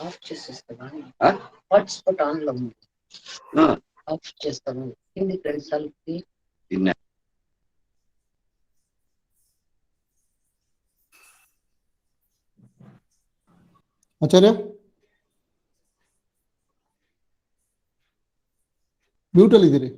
Of చేసేస్తావా? Hotspot on లో ఉంది. Of చేస్తాను. కింది రెండు సార్లు ಆಚಾರ್ಯ ಮ್ಯೂಟಲ್ಲಿ ಇದ್ದೀರಿ.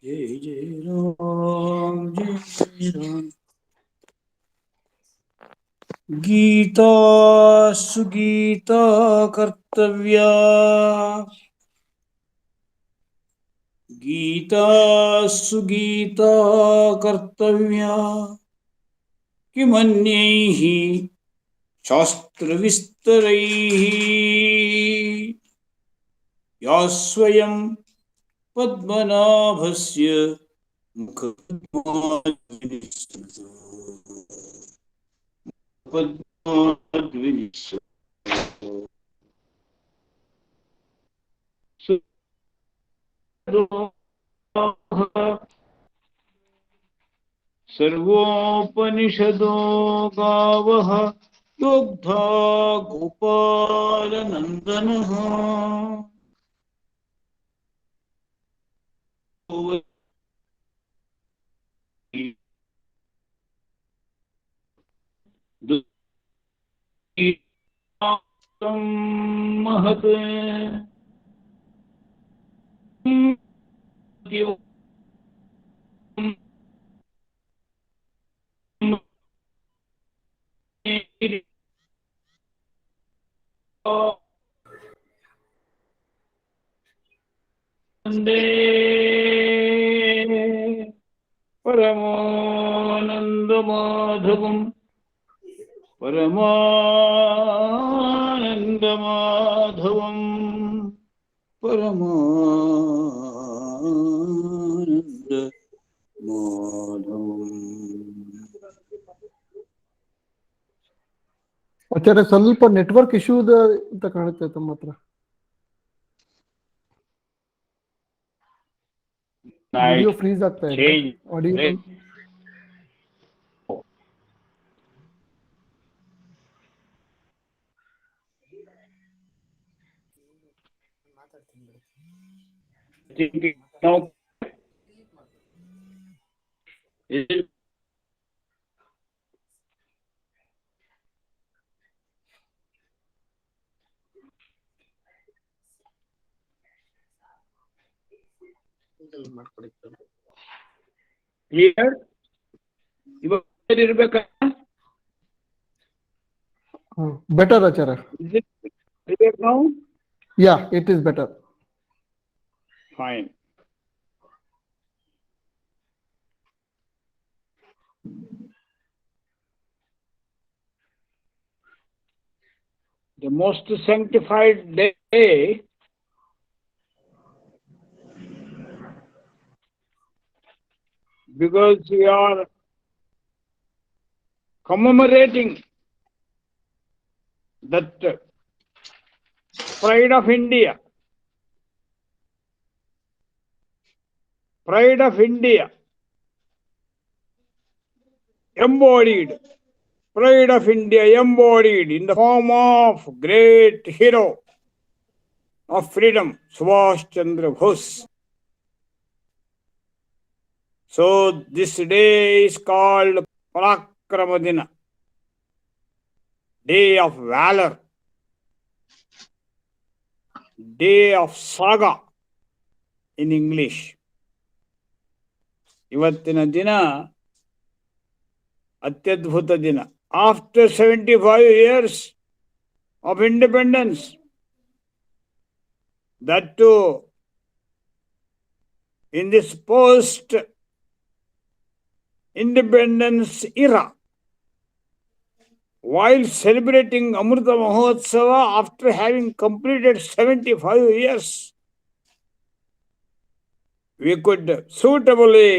जय जय राम जय राम। गीता सुगीता कर्तव्या, गीता सुगीता कर्तव्या, किमन्यैः शास्त्रविस्तरैः या स्वयं पद्मनाभस्य सर्वोपनिषदो गावः दुग्धा गोपालनन्दनः महत् परमानन्दमाधवम् परमानन्दमाधवम् परमानन्दमाधवम्। ಆಚಾರ್ಯ ಸ್ವಲ್ಪ ನೆಟ್ವರ್ಕ್ ಇಶ್ಯೂ ಇದೆ ಅಂತ ಕಾಣುತ್ತೆ ತಮ್ಮ ಹತ್ರ. ಆಡಿಯೋ ಫ್ರೀಸ್ ಆಗ್ತಾ ಇದೆ. ಆಡಿಯೋ ಕ್ಲಿಯರ್ ಇವಾಗ ಇರ್ಬೇಕಾ? better acharya. Is it clear now? Yeah, it is better. Fine. The most sanctified day because we are commemorating that pride of India. Pride of India embodied. Pride of India embodied in the form of great hero of freedom, Subhash Chandra Bose. So this day is called Parakrama Dina, day of valor, day of saga in English. ಇವತ್ತಿನ ದಿನ ಅತ್ಯದ್ಭುತ ದಿನ. After 75 years of independence, that too in this post-independence era, while celebrating Amrita Mahotsava after having completed 75 years, we could suitably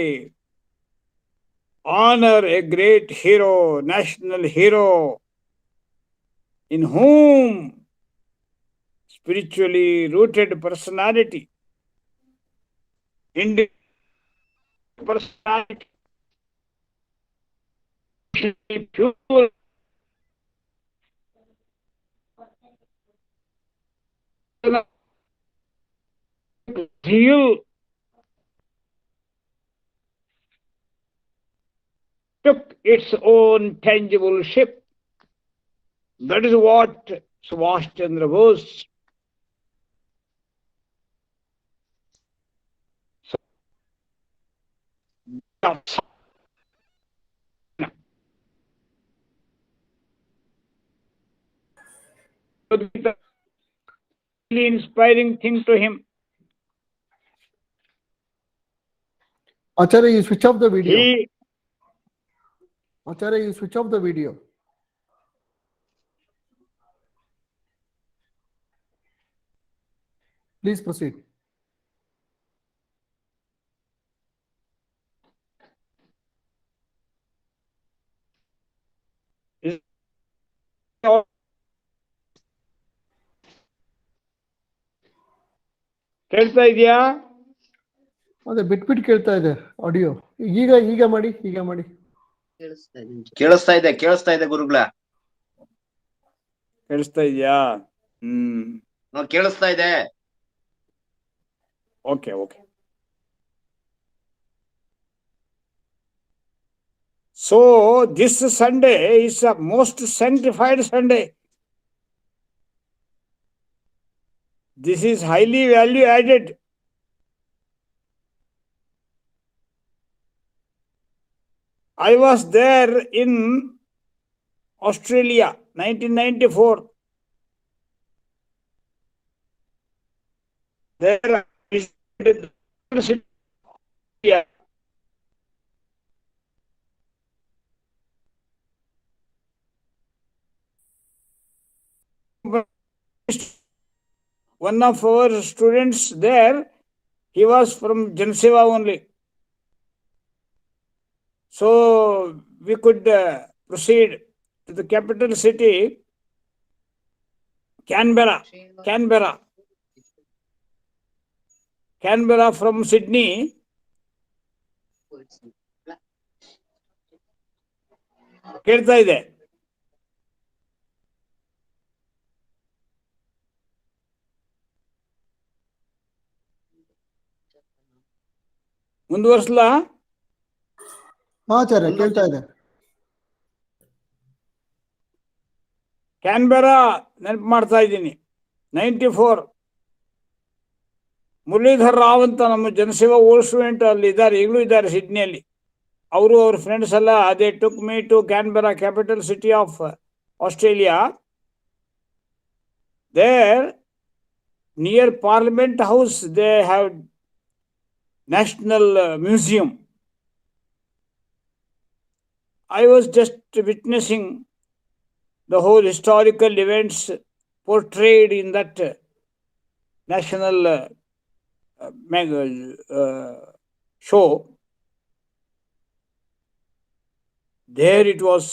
honor a great hero, national hero, in whom spiritually rooted personality, individual personality, pure zeal took its own tangible shape. That is what Subhash Chandra Bose the inspiring thing to him. Acharya, you switch off the video. He Acharya, you switch off the video. Please proceed. ಕೇಳ್ತಾ ಇದೆಯಾ? ಅದೇ ಬಿಟ್ಬಿಟ್ಟು ಕೇಳ್ತಾ ಇದೆ audio. ಈಗ ಮಾಡಿ. ಕೇಳಿಸ್ತಾ ಇದೆ ಗುರುಗಳ. ಕೇಳಿಸ್ತಾ ಇದೆಯಾ? ಕೇಳಿಸ್ತಾ ಇದೆ. Okay. So this Sunday is a most sanctified Sunday. This is highly value added. I was there in Australia, 1994. There I visited the university. One of our students there, he was from Janaseva only. So we could proceed to the capital city, Canberra from Sydney. ಕೇಳ್ತಾ ಇದೆ. ಮುಂದುವರ್ಸ್ಲಾ? ಆಚಾರ್ಯ ಕೇಳ್ತಾ ಇದೆ. Canberra ನೆನಪು ಮಾಡ್ತಾ ಇದ್ದೀನಿ. 94 ಮುರಳೀಧರ್ ರಾವ್ ಅಂತ ನಮ್ಮ ಜನಸೇವಾ ಓಲ್ಡ್ ಸ್ಟೂಡೆಂಟ್ ಅಲ್ಲಿ ಇದ್ದಾರೆ, ಈಗಲೂ ಇದ್ದಾರೆ ಸಿಡ್ನಿಯಲ್ಲಿ. ಅವರು ಅವ್ರ ಫ್ರೆಂಡ್ಸ್ ಎಲ್ಲ they took me to Canberra, capital city of Australia. There near parliament house they have National Museum. I was just witnessing the whole historical events portrayed in that national show. There it was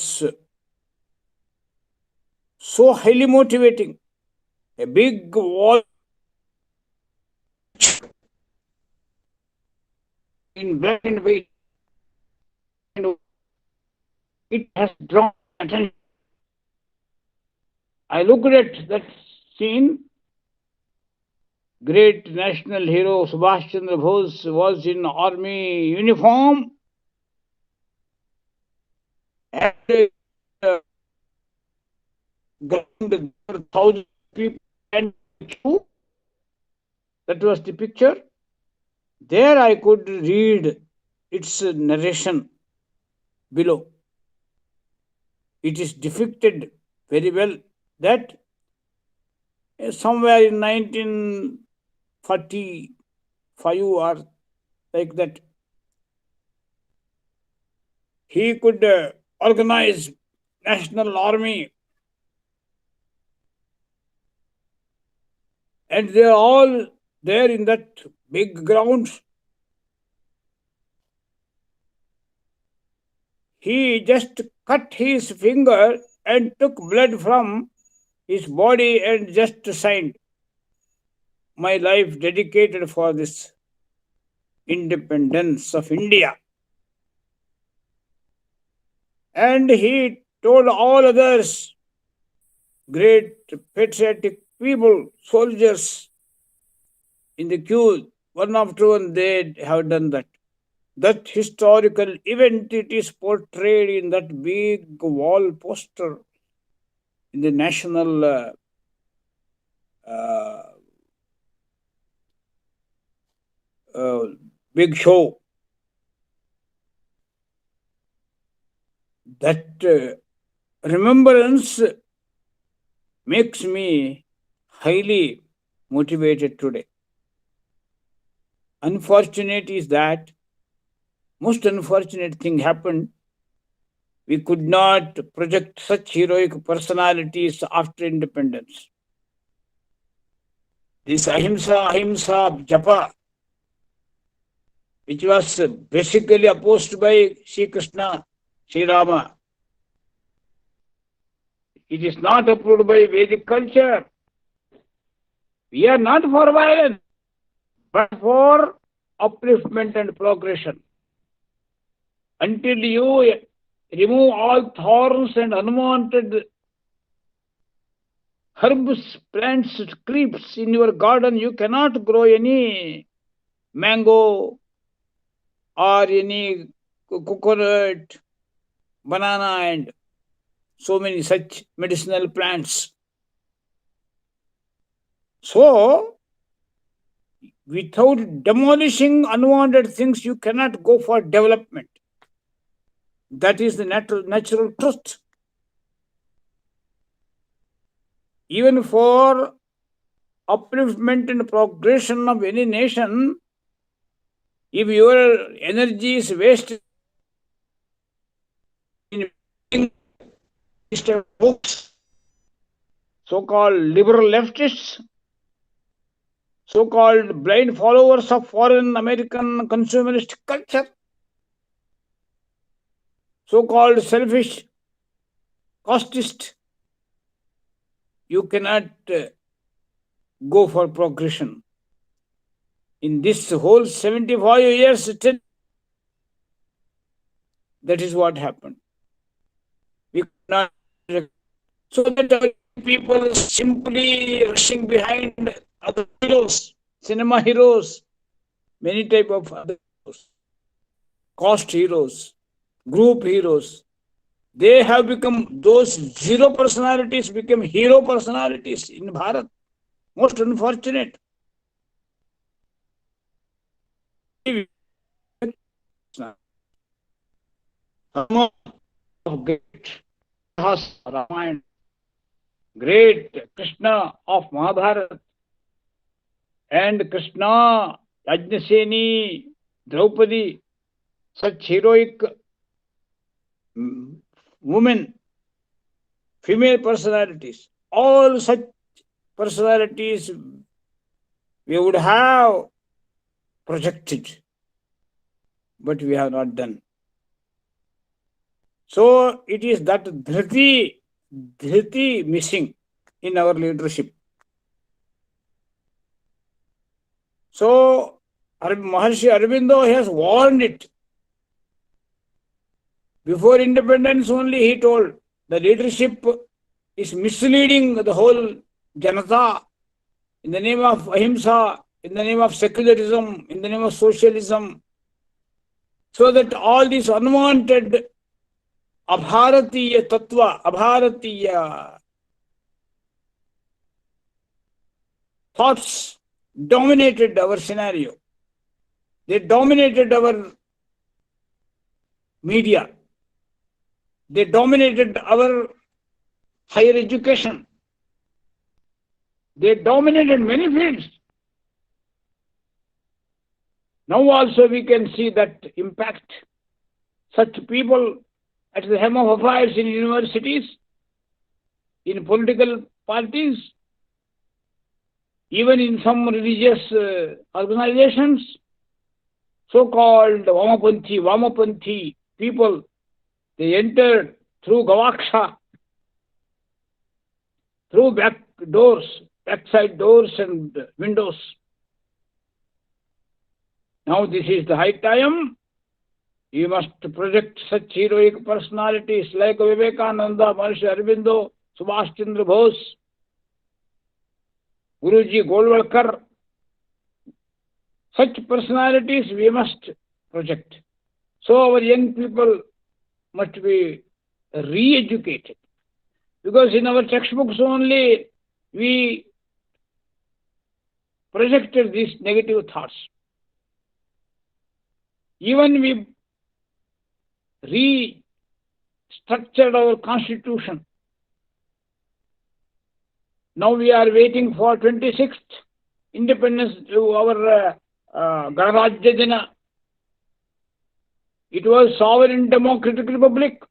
so highly motivating. A big wall in black and white, it has drawn attention. I looked at that scene. Great national hero Subhash Chandra Bose was in army uniform, and thousands of people, and that was the picture. There I could read its narration below. It is depicted very well that somewhere in 1945 or like that. He could organize national army, and they are all there in that big ground. He just cut his finger and took blood from his body and just signed, "My life dedicated for this independence of India." And he told all others, great patriotic people, soldiers in the queue, one after one, they have done that. That historical event, it is portrayed in that big wall poster in the national big show. That remembrance makes me highly motivated today. Unfortunate is that most unfortunate thing happened. We could not project such heroic personalities after independence. This ahimsa japa, which was basically opposed by Sri Krishna, Sri Rama, it is not approved by Vedic culture. We are not for violence, but for upliftment and progression. Until you remove all thorns and unwanted herbs, plants, creeps in your garden, you cannot grow any mango or any coconut, banana, and so many such medicinal plants. So, without demolishing unwanted things, you cannot go for development. That is the natural truth. Even for upliftment and progression of any nation, if your energy is wasted in books, so-called liberal leftists, so-called blind followers of foreign American consumerist culture, so-called selfish casteist, you cannot go for progression. In this whole 75 years, that is what happened. We could not, so that people simply rushing behind other heroes, cinema heroes, many type of other heroes, cost heroes, group heroes. They have become, those zero personalities become hero personalities in Bharat. Most unfortunate. Great Krishna of Mahabharata, and Krishna, Yajnaseni, Draupadi, such heroic women, female personalities, all such personalities we would have projected, but we have not done. So it is that dhriti missing in our leadership. So Maharshi Aurobindo has warned it. Before independence only he told the leadership is misleading the whole Janata in the name of ahimsa, in the name of secularism, in the name of socialism, so that all these unwanted abharatiya tattva, abharatiya thoughts dominated our scenario. They dominated our media. They dominated our higher education. They dominated many fields. Now also we can see that impact. Such people at the helm of affairs in universities, in political parties, even in some religious organizations, so-called Vamapanthi people, they entered through Gavaksha, through backside doors and windows. Now this is the high time. You must project such heroic personalities like Vivekananda, Maharishi Aurobindo, Subhash Chandra Bose, Guruji Golwalkar. Such personalities we must project. So our young people must be re-educated. Because in our textbooks only we projected these negative thoughts. Even we restructured our constitution. Now we are waiting for 26th independence to our Ganarajya Dina. It was sovereign democratic republic.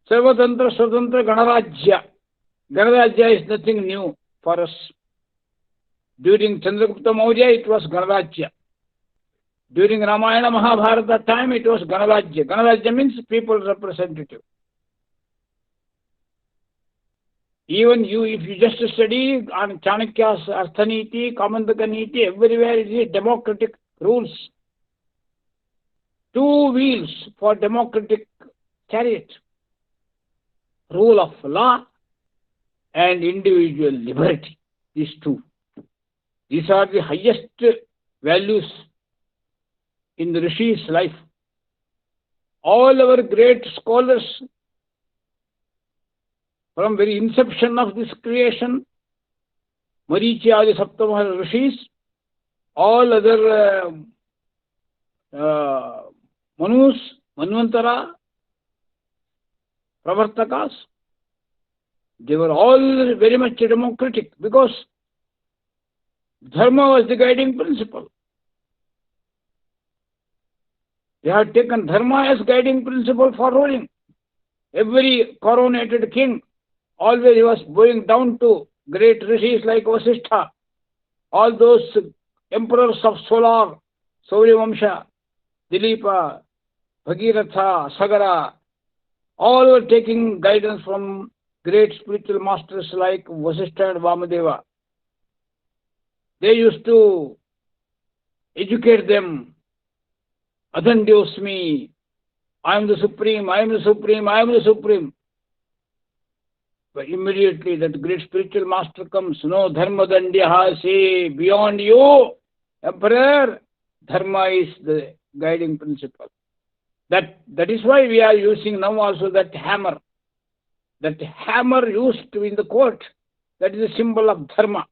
Sarvatantra Swatantra Ganarajya. Ganarajya is nothing new for us. During Chandragupta Maurya it was Ganarajya. During Ramayana Mahabharata time it was Ganarajya. Ganarajya means people's representative. Even you, if you just study on Chanakya's Arthaniti, Kamandaka Niti, everywhere it is democratic rules. 2 wheels for democratic chariot. Rule of law and individual liberty. These two. These are the highest values in the Rishi's life. All our great scholars, from very inception of this creation, Marichi Adi Saptamahara Rishis, all other Manus, Manvantara, Pravartakas, they were all very much democratic because Dharma was the guiding principle. They had taken Dharma as guiding principle for ruling. Every coronated king, always he was bowing down to great rishis like Vasishtha. All those emperors of Solar, Saurya Dilipa, Bhagiratha, Sagara, all were taking guidance from great spiritual masters like Vasishtha and Vamadeva. They used to educate them. Adhandyosmi, I am the Supreme, I am the Supreme, I am the Supreme. But immediately that great spiritual master comes, no, Dharma Dandyaha, say, beyond you, Emperor, Dharma is the guiding principle. That is why we are using now also that hammer. That hammer used in the court, that is a symbol of Dharma.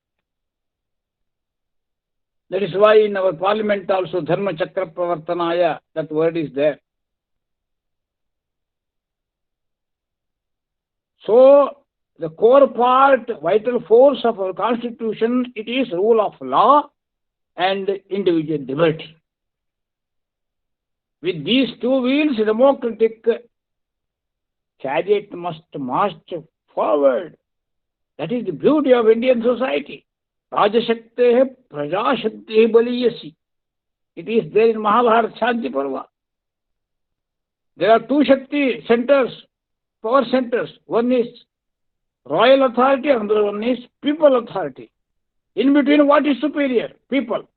That is why in our parliament also Dharma Chakra Pravartanaya, that word is there. So, the core part, vital force of our constitution, it is rule of law and individual liberty. With these 2 wheels, democratic chariot must march forward. That is the beauty of Indian society. Rajashaktehe Prajashaktehe Baliyasi. It is there in Mahabharata Shanti Parva. There are 2 Shakti centers, power centers. One is royal authority, another one is people authority. In between, what is superior? People.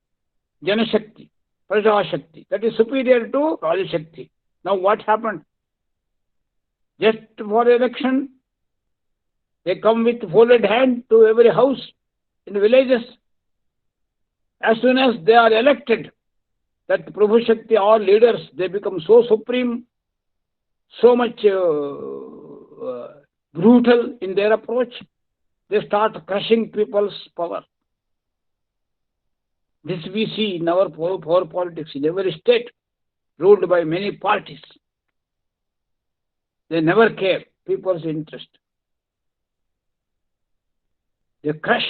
Janashakti, Prajashakti. That is superior to Rajashakti. Now what happened? Just for election, they come with folded hand to every house in the villages. As soon as they are elected, that Prabhu Shakti, all leaders, they become so supreme, so much brutal in their approach, they start crushing people's power. This we see in our power politics in every state, ruled by many parties. They never care people's interest. They crush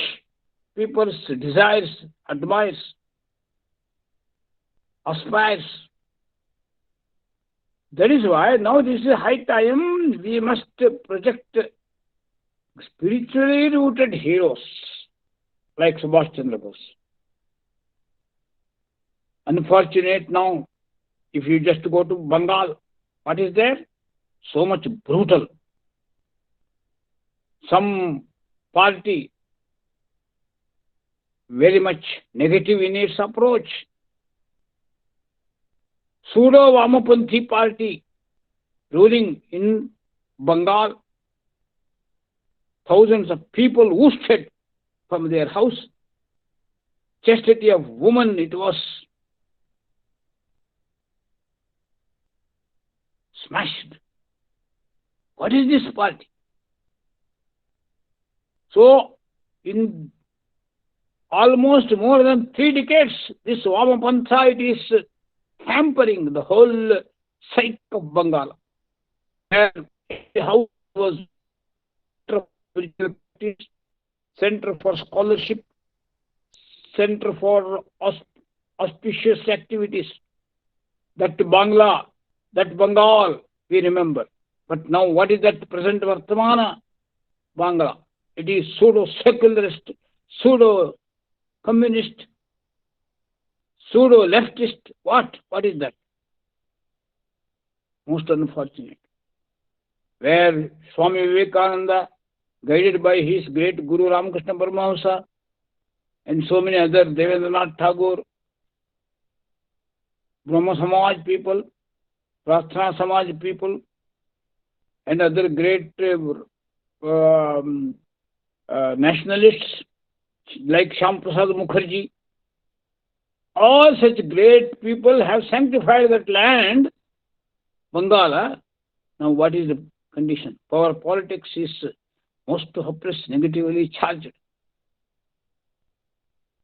people's desires, admires. aspires. That is why now this is high time we must project spiritually rooted heroes like Subhash Bose. Unfortunate now, if you just go to Bengal, what is there? So much brutal. Some party very much negative in its approach. Pseudo-Vamapanthi party ruling in Bengal. Thousands of people ousted from their house. Chastity of woman, it was smashed. What is this party? So, in almost more than 3 decades, this Vamapantha, it is hampering the whole psyche of Bengal. Where the house was center for scholarship, center for auspicious activities. That Bengal, we remember. But now what is that present Vartamana Bengal? It is pseudo-secularist, pseudo-communist, pseudo-leftist. What? What is that? Most unfortunate. Where Swami Vivekananda, guided by his great Guru Ramakrishna Paramahamsa and so many other Devendranath Tagore, Brahma Samaj people, Prarthana Samaj people, and other great nationalists like Shyam Prasad Mukherjee, all such great people have sanctified that land, Bengala. Now what is the condition? Power politics is most oppressed, negatively charged.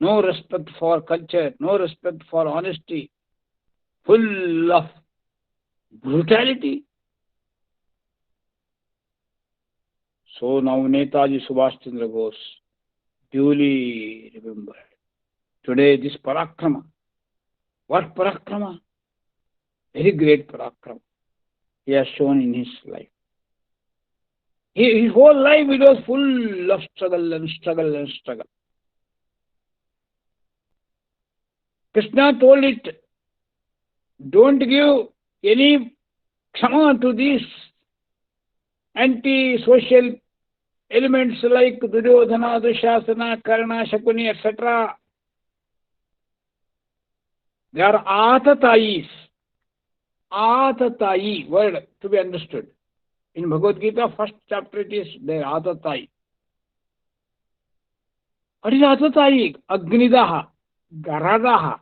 No respect for culture, no respect for honesty, full of brutality. So now Netaji Subhash Chandra Bose, duly remembered. Today this Parakrama. What Parakrama? Very great Parakrama he has shown in his life. His whole life it was full of struggle and struggle and struggle. Krishna told it, don't give any kshama to these anti-social elements like Duryodhana, Dushasana, Karna, Shakuni, etc. They are atatayis. Atatayi word to be understood. In Bhagavad Gita, first chapter it is there, atatayi. What is atatayi? Agnidaha, Garadaha,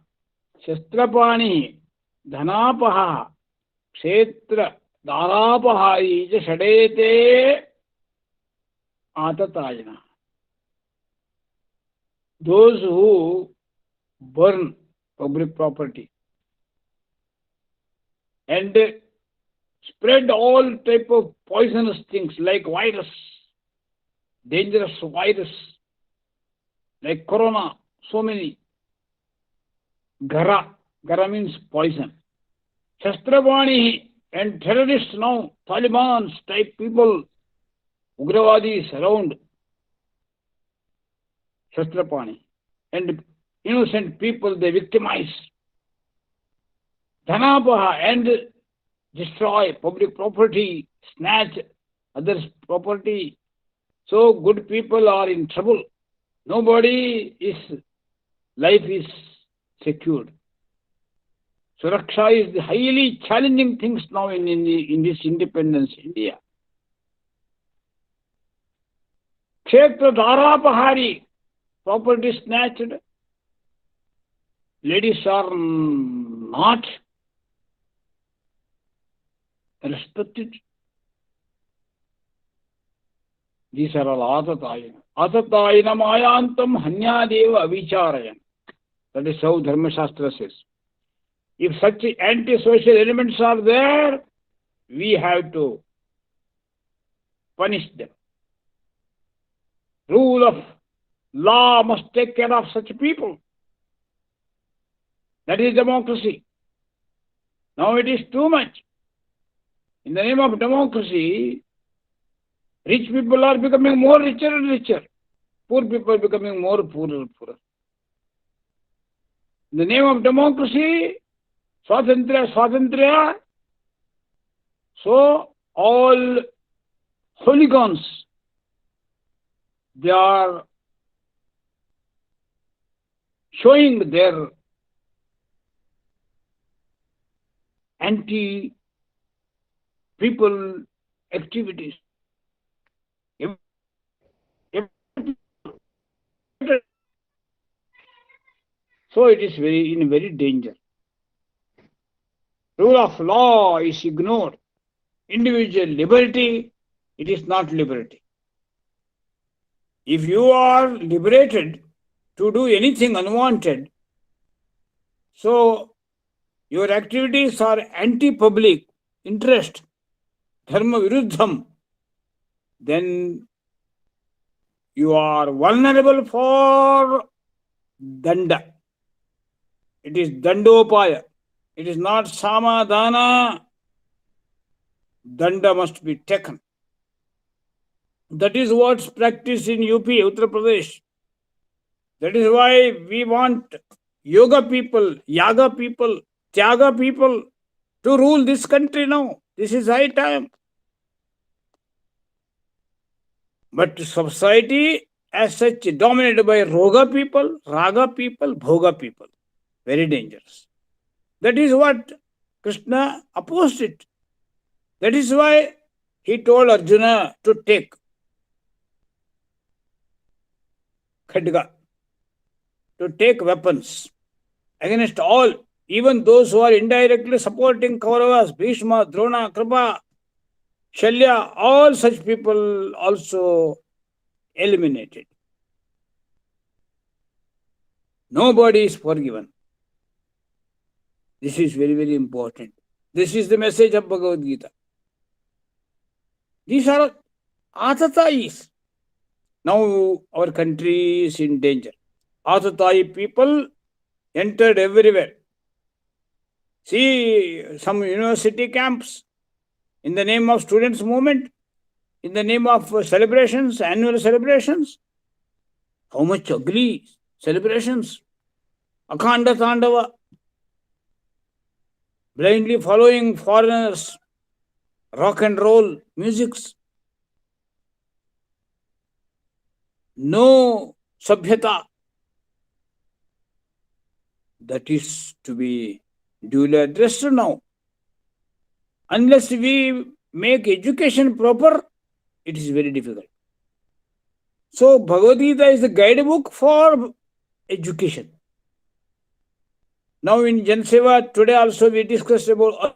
Shastrapani, Dhanapaha, Kshetra, Darapaha, Shadete, atatayana. Those who burn public property and spread all type of poisonous things like virus, dangerous virus, like corona, so many. Gara means poison. Shastravani and terrorists now, Taliban's type people, Ugravadis around. Shastrapani. And innocent people they victimize. Dhanapaha and destroy public property, snatch others' property. So good people are in trouble. Life is secured. Suraksha is the highly challenging things now in this independence India. Kshetra Dharapahari, property snatched. Ladies are not respected. These are all atatayana. Atatayana mayantam hanyadeva avicarayan. That is how Dharma Shastra says. If such anti-social elements are there, we have to punish them. Rule of law must take care of such people. That is democracy. Now it is too much. In the name of democracy, rich people are becoming more richer and richer. Poor people are becoming more poorer and poorer. In the name of democracy, Swatantriya, so all hooligans, they are showing their anti-people activities. So it is in very danger. Rule of law is ignored. Individual liberty, it is not liberty. If you are liberated to do anything unwanted, so your activities are anti-public interest, dharma viruddham, then you are vulnerable for danda. It is dandopaya. It is not samadhana. Danda must be taken. That is what's practiced in UP, Uttar Pradesh. That is why we want yoga people, yaga people, tyaga people to rule this country now. This is high time. But society as such dominated by roga people, raga people, bhoga people. Very dangerous. That is what Krishna opposed it. That is why he told Arjuna to take khadga, to take weapons against all, even those who are indirectly supporting Kauravas, Bhishma, Drona, Kripa, Shalya, all such people also eliminated. Nobody is forgiven. This is very, very important. This is the message of Bhagavad Gita. These are Atatais. Now our country is in danger. Atatai people entered everywhere. See some university camps in the name of students' movement, in the name of celebrations, annual celebrations. How much ugly celebrations. Akhanda Tandava. Blindly following foreigners, rock and roll musics. No sabhyata. That is to be duly addressed now. Unless we make education proper, it is very difficult. So Bhagavad Gita is the guidebook for education. Now in Janaseva, today also we discussed about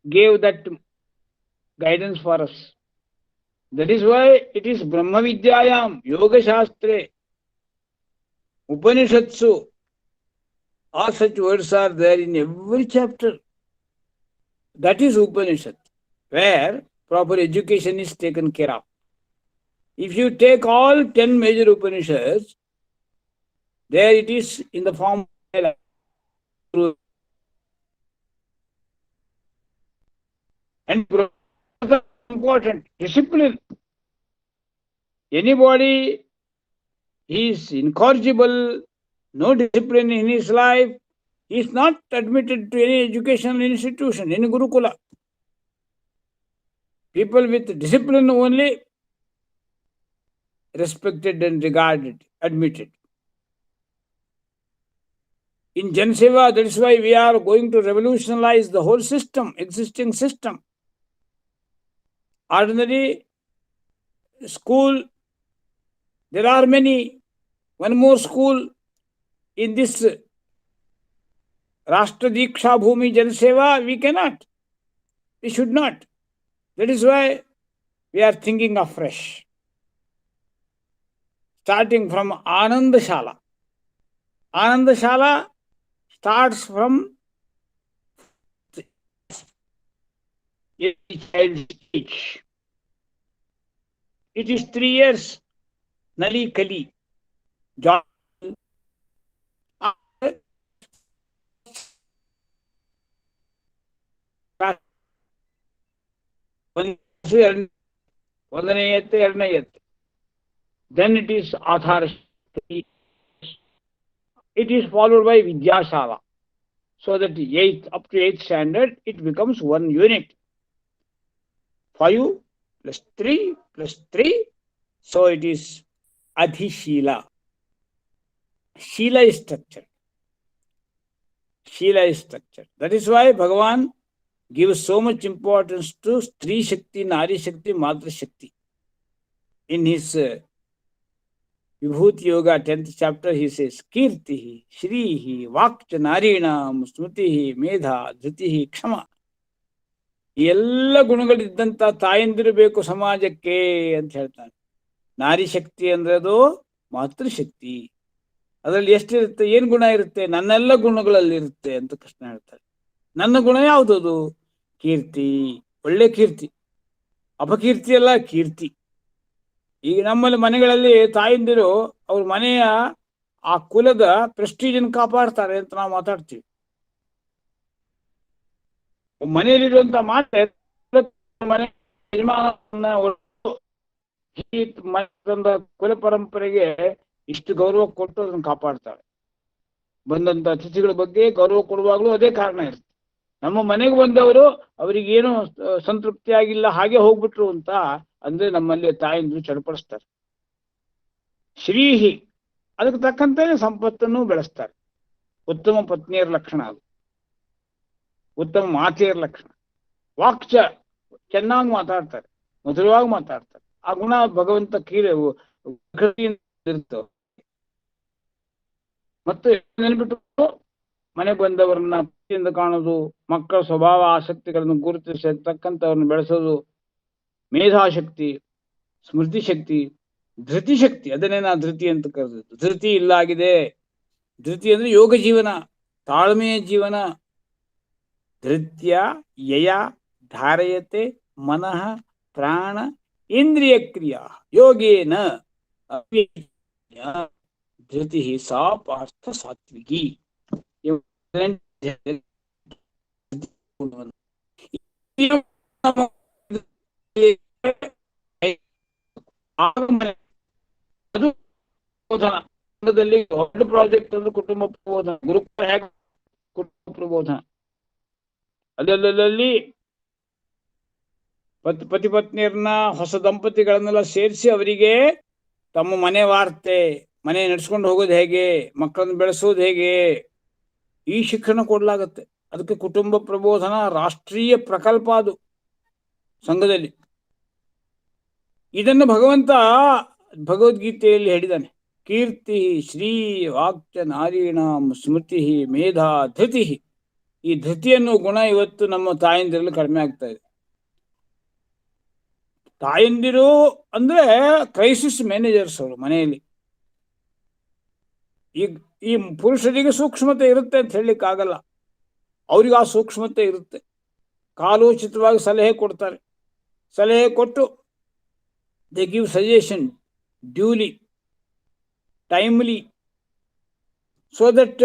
gave that guidance for us. That is why it is Brahma Vidyayam, Yoga Shastre, Upanishatsu. All such words are there in every chapter. That is Upanishad, where proper education is taken care of. If you take all 10 major Upanishads, there it is in the form of and important discipline. Anybody is incorrigible, no discipline in his life, he is not admitted to any educational institution, any Gurukula. People with discipline only respected and regarded, admitted. In Janaseva, that is why we are going to revolutionize the whole system, existing system. Ordinary school, there are many. One more school in this Rashtra Diksha Bhumi Janaseva, we cannot. We should not. That is why we are thinking afresh. Starting from Anandashala. Anandashala starts from a child's age. It is 3 years. Nali Kali ಒಂದನೇ ಎತ್ತೆ ಎರಡನೇ ಎತ್ತೆ. Then it is Athara. It is followed by Vidyasala. So that up to 8th standard, it becomes one unit. 5 plus 3 plus 3. So it is Adhishila. Shila is structured. Shila is structured. That is why Bhagavan gives so much importance to Stri Shakti, Nari Shakti, Matra Shakti. In his Vibhuti Yoga 10th chapter, he says, Kirtihi, Shrihi, Vakcha, Narinam, Smritihi, Medha, Dhritihi, Kshama. ಎಲ್ಲ ಗುಣಗಳಿದ್ದಂಥ ತಾಯಂದಿರಬೇಕು ಸಮಾಜಕ್ಕೆ ಅಂತ ಹೇಳ್ತಾನೆ. ನಾರಿ ಶಕ್ತಿ ಅಂದ್ರೆ ಅದು ಮಾತೃಶಕ್ತಿ. ಅದರಲ್ಲಿ ಎಷ್ಟಿರುತ್ತೆ, ಏನು ಗುಣ ಇರುತ್ತೆ? ನನ್ನೆಲ್ಲ ಗುಣಗಳಲ್ಲಿ ಇರುತ್ತೆ ಅಂತ ಕೃಷ್ಣ ಹೇಳ್ತಾರೆ. ನನ್ನ ಗುಣ ಯಾವುದದು? ಕೀರ್ತಿ, ಒಳ್ಳೆ ಕೀರ್ತಿ. ಅಪಕೀರ್ತಿ ಅಲ್ಲ, ಕೀರ್ತಿ. ಈಗ ನಮ್ಮಲ್ಲಿ ಮನೆಗಳಲ್ಲಿ ತಾಯಂದಿರು ಅವ್ರ ಮನೆಯ ಆ ಕುಲದ ಪ್ರೆಸ್ಟೀಜನ್ನು ಕಾಪಾಡ್ತಾರೆ ಅಂತ ನಾವು ಮಾತಾಡ್ತೀವಿ. ಮನೆಯಲ್ಲಿರುವಂತ ಮಾತೆ ಮನೆ ಕುಲ ಪರಂಪರೆಗೆ ಇಷ್ಟು ಗೌರವ ಕೊಟ್ಟು ಅದನ್ನು ಕಾಪಾಡ್ತಾಳೆ. ಬಂದಂತ ಅತಿಥಿಗಳ ಬಗ್ಗೆ ಗೌರವ ಕೊಡುವಾಗಲೂ ಅದೇ ಕಾರಣ ಇರುತ್ತೆ. ನಮ್ಮ ಮನೆಗೆ ಬಂದವರು ಅವರಿಗೇನು ಸಂತೃಪ್ತಿ ಆಗಿಲ್ಲ, ಹಾಗೆ ಹೋಗ್ಬಿಟ್ರು ಅಂತ ಅಂದ್ರೆ ನಮ್ಮಲ್ಲಿ ತಾಯಂದ್ರು ಚಡಪಡಿಸ್ತಾರೆ. ಶ್ರೀಹಿ, ಅದಕ್ಕೆ ತಕ್ಕಂತೆ ಸಂಪತ್ತನ್ನು ಬೆಳೆಸ್ತಾರೆ. ಉತ್ತಮ ಪತ್ನಿಯರ ಲಕ್ಷಣ ಅದು, ಉತ್ತಮ ಮಾತೆಯರ ಲಕ್ಷಣ. ವಾಕ್ಚ, ಚೆನ್ನಾಗಿ ಮಾತಾಡ್ತಾರೆ, ಮಧುರವಾಗಿ ಮಾತಾಡ್ತಾರೆ. ಆ ಗುಣ ಭಗವಂತ ಇರ್ತವೆ. ಮತ್ತು ನೆನ್ಬಿಟ್ಟು ಮನೆಗೆ ಬಂದವರನ್ನ ಪ್ರೀತಿಯಿಂದ ಕಾಣೋದು, ಮಕ್ಕಳ ಸ್ವಭಾವ ಆಸಕ್ತಿಗಳನ್ನು ಗುರುತಿಸಿ ತಕ್ಕಂಥವ್ರನ್ನ ಬೆಳೆಸೋದು. ಮೇಧಾಶಕ್ತಿ, ಸ್ಮೃತಿ ಶಕ್ತಿ, ಧೃತಿ ಶಕ್ತಿ. ಅದನ್ನೇ ನಾ ಧೃತಿ ಅಂತ ಕರೆದಿದ್ದು. ಧೃತಿ ಇಲ್ಲಾಗಿದೆ. ಧೃತಿ ಅಂದ್ರೆ ಯೋಗ ಜೀವನ, ತಾಳ್ಮೆಯ ಜೀವನ. ಧೃತ್ಯ ಯಯ ಧಾರಯತೆ ಮನಃ ಪ್ರಾಣ ಇಂದ್ರಿಯ ಕ್ರಿಯಾ ಯೋಗೇನ ಧೃತಿ ಸಾ ಪಾರ್ಥ ಸಾತ್ವಿಕಿ. ಅದು ದೊಡ್ಡ ಪ್ರಾಜೆಕ್ಟ್ ಅಂದ್ರೆ ಕುಟುಂಬ ಪ್ರಬೋಧನ. ಗುರುಕುಲ ಹೇಗೆ ಕುಟುಂಬ ಪ್ರಬೋಧನ, ಅಲ್ಲಲ್ಲಿ ಪತಿ ಪತ್ನಿಯರನ್ನ, ಹೊಸ ದಂಪತಿಗಳನ್ನೆಲ್ಲ ಸೇರಿಸಿ ಅವರಿಗೆ ತಮ್ಮ ಮನೆ ವಾರ್ತೆ, ಮನೆ ನಡೆಸ್ಕೊಂಡು ಹೋಗೋದು ಹೇಗೆ, ಮಕ್ಕಳನ್ನು ಬೆಳೆಸೋದು ಹೇಗೆ, ಈ ಶಿಕ್ಷಣ ಕೊಡ್ಲಾಗತ್ತೆ. ಅದಕ್ಕೆ ಕುಟುಂಬ ಪ್ರಬೋಧನ ರಾಷ್ಟ್ರೀಯ ಪ್ರಕಲ್ಪ ಅದು ಸಂಘದಲ್ಲಿ. ಇದನ್ನು ಭಗವಂತ ಭಗವದ್ಗೀತೆಯಲ್ಲಿ ಹೇಳಿದ್ದಾನೆ. ಕೀರ್ತಿ ಶ್ರೀ ವಾಕ್ಚ ನಾರೀಣಾಂ ಸ್ಮೃತಿ ಮೇಧಾ ಧೃತಿ. ಈ ಧೃತಿಯನ್ನು ಗುಣ ಇವತ್ತು ನಮ್ಮ ತಾಯಂದಿರಲ್ಲಿ ಕಡಿಮೆ ಆಗ್ತಾ ಇದೆ. ತಾಯಂದಿರು ಅಂದ್ರೆ ಕ್ರೈಸಿಸ್ ಮ್ಯಾನೇಜರ್ಸ್ ಅವರು ಮನೆಯಲ್ಲಿ. ಈ ಪುರುಷರಿಗೆ ಸೂಕ್ಷ್ಮತೆ ಇರುತ್ತೆ ಅಂತ ಹೇಳಲಿಕ್ಕಾಗಲ್ಲ, ಅವ್ರಿಗೆ ಆ ಸೂಕ್ಷ್ಮತೆ ಇರುತ್ತೆ. ಕಾಲೋಚಿತವಾಗಿ ಸಲಹೆ ಕೊಡ್ತಾರೆ. ಸಲಹೆ ಕೊಟ್ಟು they give suggestion duly, timely, so that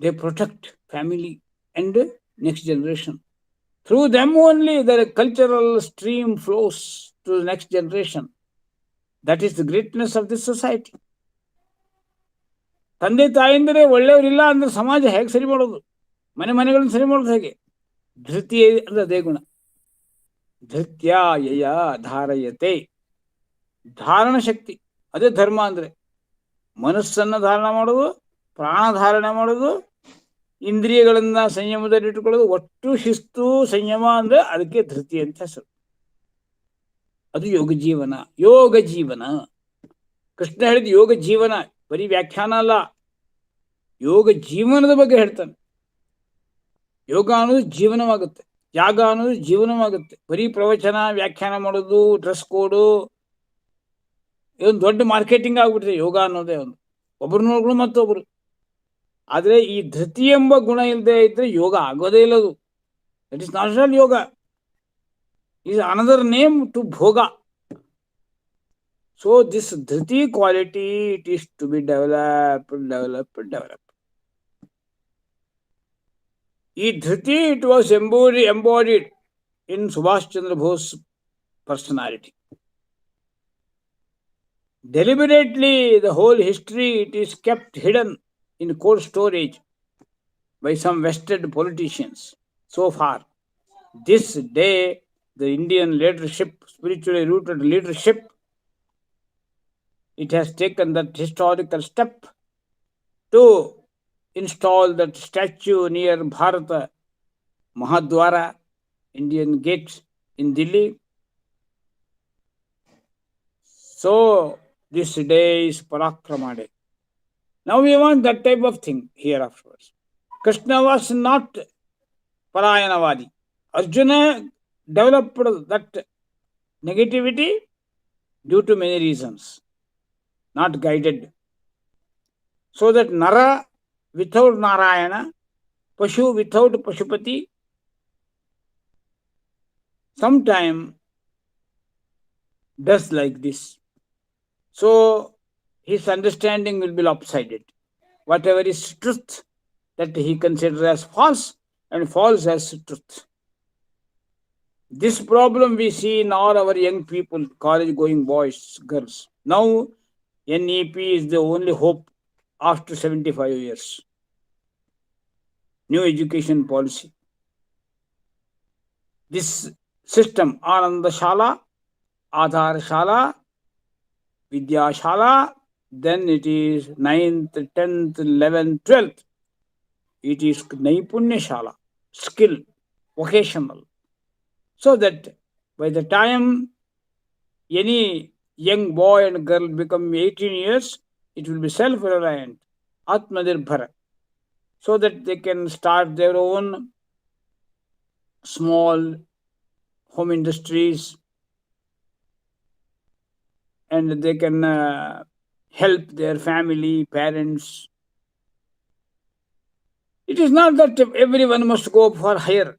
they protect family and next generation. Through them only the cultural stream flows to the next generation. That is the greatness of this society. ತಂದೆ ತಾಯಿಂದರೆ ಒಳ್ಳೆಯವರಿಲ್ಲ ಅಂದ್ರೆ ಸಮಾಜ ಹೇಗೆ ಸರಿ ಮಾಡೋದು? ಮನೆಗಳನ್ನು ಸರಿ ಮಾಡೋದು ಹೇಗೆ? ಧೃತಿ ಅಂದ್ರೆ ಅದೇ ಗುಣ. ಧೃತ್ಯ ಯಯ ಧಾರಯತೆ, ಧಾರಣ ಶಕ್ತಿ. ಅದೇ ಧರ್ಮ ಅಂದ್ರೆ ಮನಸ್ಸನ್ನು ಧಾರಣ ಮಾಡೋದು, ಪ್ರಾಣ ಧಾರಣೆ ಮಾಡೋದು, ಇಂದ್ರಿಯಗಳನ್ನ ಸಂಯಮದಲ್ಲಿ ಇಟ್ಟುಕೊಳ್ಳೋದು. ಒಟ್ಟು ಶಿಸ್ತು ಸಂಯಮ ಅಂದ್ರೆ ಅದಕ್ಕೆ ಧೃತಿ ಅಂತ ಹೆಸರು. ಅದು ಯೋಗ ಜೀವನ. ಯೋಗ ಜೀವನ ಕೃಷ್ಣ ಹೇಳಿದ ಯೋಗ ಜೀವನ ಬರೀ ವ್ಯಾಖ್ಯಾನ ಅಲ್ಲ, ಯೋಗ ಜೀವನದ ಬಗ್ಗೆ ಹೇಳ್ತಾನೆ. ಯೋಗ ಅನ್ನೋದು ಜೀವನವಾಗುತ್ತೆ, ಯಾಗ ಅನ್ನೋದು ಜೀವನವಾಗುತ್ತೆ. ಬರೀ ಪ್ರವಚನ ವ್ಯಾಖ್ಯಾನ ಮಾಡೋದು, ಡ್ರೆಸ್ ಕೋಡು, ಇದೊಂದು ದೊಡ್ಡ ಮಾರ್ಕೆಟಿಂಗ್ ಆಗ್ಬಿಟ್ಟಿದೆ ಯೋಗ ಅನ್ನೋದೇ. ಒಂದು ಒಬ್ಬರು ನೋಡ್ಗಳು ಮತ್ತೊಬ್ರು. ಆದರೆ ಈ ಧೃತಿ ಎಂಬ ಗುಣ ಇಲ್ಲದೆ ಇದ್ರೆ ಯೋಗ ಆಗೋದೇ ಇಲ್ಲದು. That is not all. Yoga. is another name to bhoga. So this dhriti quality, it is to be developed. Dhriti, it was embodied in Subhash Chandra Bose's personality. Deliberately, the whole history, it is kept hidden in cold storage by some vested politicians. So far, this day, the Indian leadership, spiritually rooted leadership, it has taken that historical step to install that statue near Bharata Mahadwara, Indian Gate in Delhi. So this day is Parakramade. Now we want that type of thing here afterwards. Krishna was not Parayanavadi. Arjuna developed that negativity due to many reasons, not guided. So that Nara without Narayana, Pashu without Pashupati, sometime does like this. So his understanding will be lopsided. Whatever is truth, that he considers as false, and false as truth. This problem we see in all our young people, college-going boys, girls. Now, NEP is the only hope after 75 years. New education policy. This system, Ananda Shala, Adhar Shala, Vidya Shala, then it is 9th, 10th, 11th, 12th. It is Naipunya Shala, skill, vocational. So that by the time any young boy and girl become 18 years, it will be self-reliant, Atmanirbhara, so that they can start their own small home industries and they can help their family, parents. It is not that everyone must go for higher.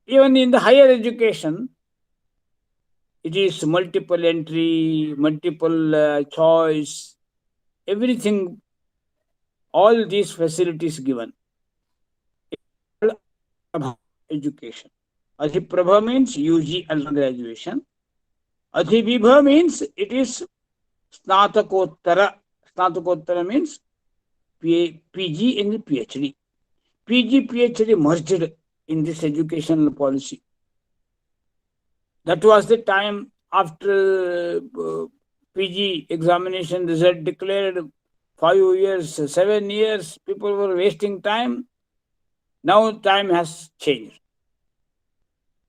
Even in the higher education, it is multiple entry, multiple choice, everything, all these facilities given. Education. Adhiprabha means UG undergraduation. Adhivibha means it is Snatakottara. Snatakottara means PG and PhD. PG, PhD merged in this educational policy. That was the time after PG examination result declared 5 years, 7 years, people were wasting time. Now time has changed.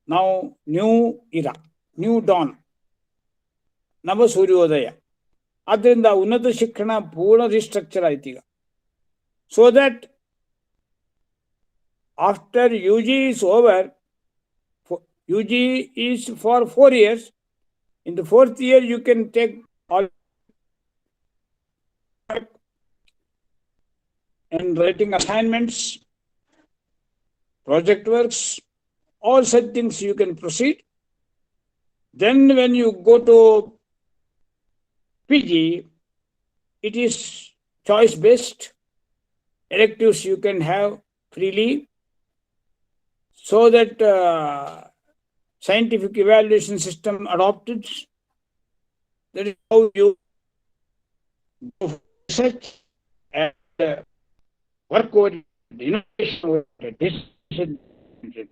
Now new era, new dawn, Nava Suryodaya. ಆದ್ದರಿಂದ ಉನ್ನತ ಶಿಕ್ಷಣ ಪೂರ್ಣ ರಿಸ್ಟ್ರಕ್ಚರ್ ಆಯ್ತು ಈಗ. So that after UG is over, UG is for 4 years. In the 4th year, you can take all and writing assignments, project works, all such things you can proceed. Then when you go to PG, it is choice-based. Electives you can have freely, so that scientific evaluation system adopted. That is how you go for research and work oriented, innovation oriented, decision oriented.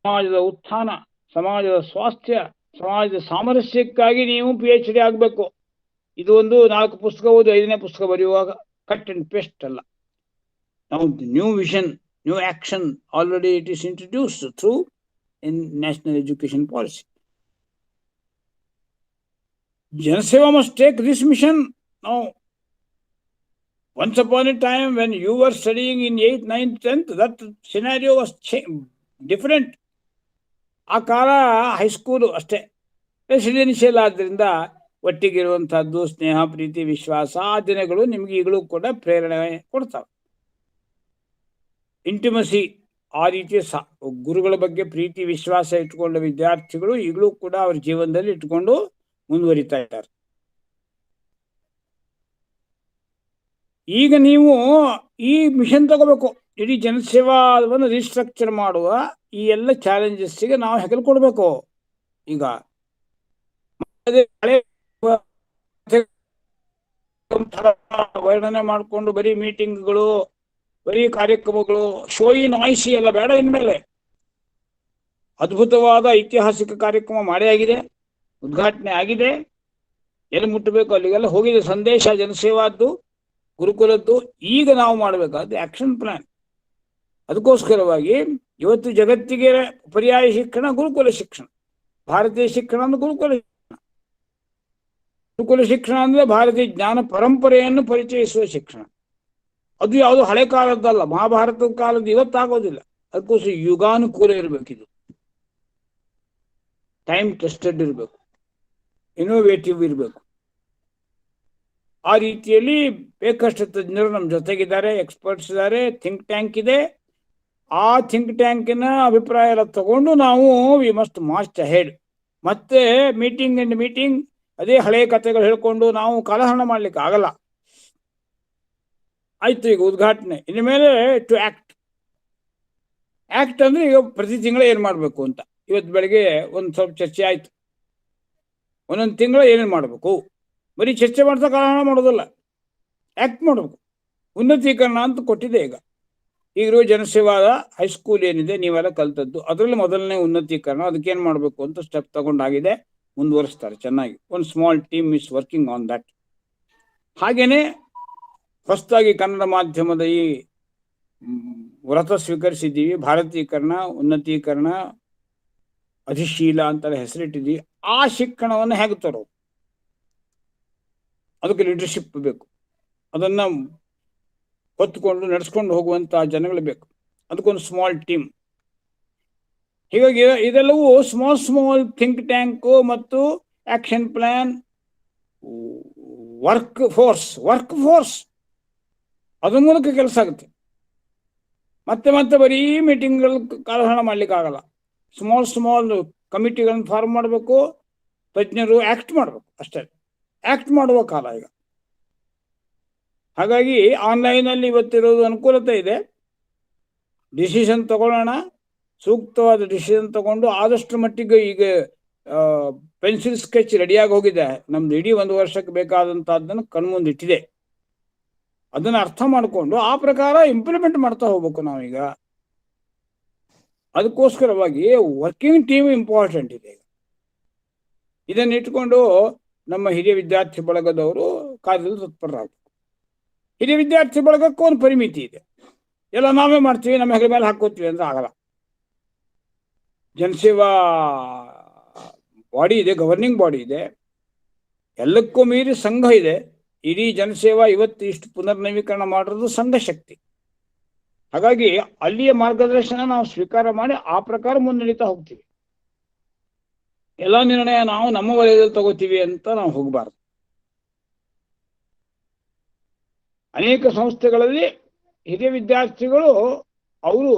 ಸಮಾಜದ ಉತ್ಥಾನ, ಸಮಾಜದ ಸ್ವಾಸ್ಥ್ಯ, ಸಮಾಜದ ಸಾಮರಸ್ಯಕ್ಕಾಗಿ ನೀವು PhD ಆಗಬೇಕು. ಇದು ಒಂದು 4 ಪುಸ್ತಕ ಓದಿ 5ನೇ ಪುಸ್ತಕ ಬರೆಯುವಾಗ ಕಟ್ ಅಂಡ್ ಪೇಸ್ಟ್ ಅಲ್ಲ. Now the new vision, new action, already it is introduced through in national education policy. Janaseva must take this mission now. Once upon a time when you were studying in 8th, 9th, 10th, that scenario was different. ಆ ಕಾಲ high school ಅಷ್ಟೇ, residential ಆದ್ದರಿಂದ ಒಟ್ಟಿಗಿರುವಂಥದ್ದು ಸ್ನೇಹ, ಪ್ರೀತಿ, ವಿಶ್ವಾಸ, ಆ ದಿನಗಳು ನಿಮಗೆ ಈಗಲೂ ಕೂಡ ಪ್ರೇರಣೆ ಕೊಡ್ತಾವೆ. ಇಂಟಿಮಸಿ, ಆ ರೀತಿ ಗುರುಗಳ ಬಗ್ಗೆ ಪ್ರೀತಿ ವಿಶ್ವಾಸ ಇಟ್ಕೊಂಡ ವಿದ್ಯಾರ್ಥಿಗಳು ಈಗಲೂ ಕೂಡ ಅವ್ರ ಜೀವನದಲ್ಲಿ ಇಟ್ಕೊಂಡು ಮುಂದುವರಿತಾ ಇದ್ದಾರೆ. ಈಗ ನೀವು ಈ ಮಿಷನ್ ತಗೋಬೇಕು. ಇಡೀ ಜನಸೇವಾವನ್ನು ರೀಸ್ಟ್ರಕ್ಚರ್ ಮಾಡುವ ಈ ಎಲ್ಲ ಚಾಲೆಂಜಸ್ಸಿಗೆ ನಾವು ಹೆಗಲು ಕೊಡಬೇಕು. ಈಗ ವರ್ಣನೆ ಮಾಡಿಕೊಂಡು ಬರೀ ಮೀಟಿಂಗ್ಗಳು, ಬರೀ ಕಾರ್ಯಕ್ರಮಗಳು, ಶೋಯಿ ನಾಯ್ಸಿ ಎಲ್ಲ ಬೇಡ. ಇನ್ಮೇಲೆ ಅದ್ಭುತವಾದ ಐತಿಹಾಸಿಕ ಕಾರ್ಯಕ್ರಮ ಮಾಡೇ ಆಗಿದೆ, ಉದ್ಘಾಟನೆ ಆಗಿದೆ, ಎಲ್ಲಿ ಮುಟ್ಟಬೇಕು ಅಲ್ಲಿಗೆಲ್ಲ ಹೋಗಿದೆ ಸಂದೇಶ ಜನಸೇವಾದ್ದು, ಗುರುಕುಲದ್ದು. ಈಗ ನಾವು ಮಾಡಬೇಕಾದ ಆಕ್ಷನ್ ಪ್ಲಾನ್. ಅದಕ್ಕೋಸ್ಕರವಾಗಿ ಇವತ್ತು ಜಗತ್ತಿಗೆ ಪರ್ಯಾಯ ಶಿಕ್ಷಣ ಗುರುಕುಲ ಶಿಕ್ಷಣ. ಭಾರತೀಯ ಶಿಕ್ಷಣ ಅಂದ್ರೆ ಗುರುಕುಲ ಶಿಕ್ಷಣ ಅಂದ್ರೆ ಭಾರತೀಯ ಜ್ಞಾನ ಪರಂಪರೆಯನ್ನು ಪರಿಚಯಿಸುವ ಶಿಕ್ಷಣ. ಅದು ಯಾವುದು ಹಳೆ ಕಾಲದ್ದಲ್ಲ, ಮಹಾಭಾರತದ ಕಾಲದ್ದು ಇವತ್ತಾಗೋದಿಲ್ಲ. ಅದಕ್ಕೋಸ್ಕರ ಯುಗಾನುಕೂಲ ಇರಬೇಕಿದು, ಟೈಮ್ ಟೆಸ್ಟೆಡ್ ಇರಬೇಕು, ಇನೋವೇಟಿವ್ ಇರಬೇಕು. ಆ ರೀತಿಯಲ್ಲಿ ಬೇಕಷ್ಟು ತಜ್ಞರು ನಮ್ಮ ಜೊತೆಗಿದ್ದಾರೆ, ಎಕ್ಸ್ಪರ್ಟ್ಸ್ ಇದ್ದಾರೆ, ಥಿಂಕ್ ಟ್ಯಾಂಕ್ ಇದೆ. ಆ ಥಿಂಕ್ ಟ್ಯಾಂಕಿನ ಅಭಿಪ್ರಾಯ ಎಲ್ಲ ತಗೊಂಡು ನಾವು ವಿ ಮಸ್ಟ್ ಮಾರ್ಚ್ ಅಹೆಡ್. ಮತ್ತೆ ಮೀಟಿಂಗ್ ಅಂಡ್ ಮೀಟಿಂಗ್ ಅದೇ ಹಳೆ ಕಥೆಗಳು ಹೇಳ್ಕೊಂಡು ನಾವು ಕಾಲಹರಣ ಮಾಡ್ಲಿಕ್ಕೆ ಆಗಲ್ಲ. ಆಯ್ತು, ಈಗ ಉದ್ಘಾಟನೆ. ಇನ್ನು ಮೇಲೆ ಟು ಆಕ್ಟ್ ಅಂದ್ರೆ ಈಗ ಪ್ರತಿ ತಿಂಗಳು ಏನು ಮಾಡಬೇಕು ಅಂತ. ಇವತ್ತು ಬೆಳಗ್ಗೆ ಒಂದು ಸ್ವಲ್ಪ ಚರ್ಚೆ ಆಯ್ತು. ಒಂದೊಂದು ತಿಂಗಳು ಏನೇನು ಮಾಡಬೇಕು, ಬರೀ ಚರ್ಚೆ ಮಾಡ್ತಾ ಕಾಲಹರಣ ಮಾಡೋದಲ್ಲ, ಆಕ್ಟ್ ಮಾಡಬೇಕು. ಉನ್ನತೀಕರಣ ಅಂತ ಕೊಟ್ಟಿದೆ. ಈಗಿರುವ ಜನಸೇವಾದ ಹೈಸ್ಕೂಲ್ ಏನಿದೆ, ನೀವೆಲ್ಲ ಕಲ್ತದ್ದು, ಅದರಲ್ಲಿ ಮೊದಲನೇ ಉನ್ನತೀಕರಣ. ಅದಕ್ಕೇನು ಮಾಡಬೇಕು ಅಂತ ಸ್ಟೆಪ್ ತಗೊಂಡಾಗಿದೆ, ಮುಂದುವರಿಸ್ತಾರೆ ಚೆನ್ನಾಗಿ. ಒಂದು small team is working on that. ಹಾಗೇನೆ ಹೊಸದಾಗಿ ಕನ್ನಡ ಮಾಧ್ಯಮದ ಈ ವ್ರತ ಸ್ವೀಕರಿಸಿದ್ದೀವಿ. ಭಾರತೀಕರಣ, ಉನ್ನತೀಕರಣ, ಅಧಿಶೀಲ ಅಂತೆಲ್ಲ ಹೆಸರಿಟ್ಟಿದ್ದೀವಿ. ಆ ಶಿಕ್ಷಣವನ್ನು ಹೇಗೆ ತರೋದು, ಅದಕ್ಕೆ ಲೀಡರ್ಶಿಪ್ ಬೇಕು. ಅದನ್ನು ಹೊತ್ತುಕೊಂಡು ನಡೆಸ್ಕೊಂಡು ಹೋಗುವಂಥ ಜನಗಳು ಬೇಕು. ಅದಕ್ಕೊಂದು ಸ್ಮಾಲ್ ಟೀಮ್. ಹೀಗಾಗಿ ಇದೆಲ್ಲವೂ ಸ್ಮಾಲ್ ಥಿಂಕ್ ಟ್ಯಾಂಕು ಮತ್ತು ಆಕ್ಷನ್ ಪ್ಲಾನ್, ವರ್ಕ್ ಫೋರ್ಸ್ ಅದ್ರ ಮೂಲಕ ಕೆಲಸ ಆಗುತ್ತೆ. ಮತ್ತೆ ಬರೀ ಮೀಟಿಂಗ್ಗಳು ಕಾಲಹರಣ ಮಾಡ್ಲಿಕ್ಕೆ ಆಗಲ್ಲ. ಸ್ಮಾಲ್ ಕಮಿಟಿಗಳನ್ನು ಫಾರ್ಮ್ ಮಾಡಬೇಕು, ತಜ್ಞರು ಆಕ್ಟ್ ಮಾಡಬೇಕು. ಅಷ್ಟೇ, ಆಕ್ಟ್ ಮಾಡುವ ಕಾಲ ಈಗ. ಹಾಗಾಗಿ ಆನ್ಲೈನಲ್ಲಿ ಇವತ್ತಿರೋದು ಅನುಕೂಲತೆ ಇದೆ. ಡಿಸಿಷನ್ ತಗೊಳ್ಳೋಣ, ಸೂಕ್ತವಾದ ಡಿಸಿಷನ್ ತಗೊಂಡು ಆದಷ್ಟು ಮಟ್ಟಿಗೆ ಈಗ ಪೆನ್ಸಿಲ್ ಸ್ಕೆಚ್ ರೆಡಿಯಾಗಿ ಹೋಗಿದೆ. ನಮ್ದು ಇಡೀ 1 ವರ್ಷಕ್ಕೆ ಬೇಕಾದಂಥದ್ದನ್ನು ಕಣ್ಮುಂದಿಟ್ಟಿದೆ. ಅದನ್ನು ಅರ್ಥ ಮಾಡಿಕೊಂಡು ಆ ಪ್ರಕಾರ ಇಂಪ್ಲಿಮೆಂಟ್ ಮಾಡ್ತಾ ಹೋಗ್ಬೇಕು ನಾವೀಗ. ಅದಕ್ಕೋಸ್ಕರವಾಗಿ ವರ್ಕಿಂಗ್ ಟೀಮ್ ಇಂಪಾರ್ಟೆಂಟ್ ಇದೆ. ಇದನ್ನು ಇಟ್ಕೊಂಡು ನಮ್ಮ ಹಿರಿಯ ವಿದ್ಯಾರ್ಥಿ ಬಳಗದವರು ಕಾರ್ಯದಲ್ಲಿ ತತ್ಪರರಾಗಬೇಕು. ಹಿರಿಯ ವಿದ್ಯಾರ್ಥಿ ಬಳಗಕ್ಕೂ ಒಂದು ಪರಿಮಿತಿ ಇದೆ. ಎಲ್ಲ ನಾವೇ ಮಾಡ್ತೀವಿ, ನಮ್ಮ ಹೆಗಲ ಮೇಲೆ ಹಾಕೋತೀವಿ ಅಂದ್ರೆ ಆಗಲ್ಲ. ಜನಸೇವಾ ಬಾಡಿ ಇದೆ, ಗವರ್ನಿಂಗ್ ಬಾಡಿ ಇದೆ, ಎಲ್ಲಕ್ಕೂ ಮೀರಿ ಸಂಘ ಇದೆ. ಇಡೀ ಜನಸೇವಾ ಇವತ್ತು ಇಷ್ಟು ಪುನರ್ನವೀಕರಣ ಮಾಡಿರೋದು ಸಂಘ ಶಕ್ತಿ. ಹಾಗಾಗಿ ಅಲ್ಲಿಯ ಮಾರ್ಗದರ್ಶನ ನಾವು ಸ್ವೀಕಾರ ಮಾಡಿ ಆ ಪ್ರಕಾರ ಮುನ್ನಡೀತಾ ಹೋಗ್ತೀವಿ. ಎಲ್ಲ ನಿರ್ಣಯ ನಾವು ನಮ್ಮ ವಲಯದಲ್ಲಿ ತಗೋತೀವಿ ಅಂತ ನಾವು ಹೋಗಬಾರ್ದು. ಅನೇಕ ಸಂಸ್ಥೆಗಳಲ್ಲಿ ಹಿರಿಯ ವಿದ್ಯಾರ್ಥಿಗಳು ಅವರು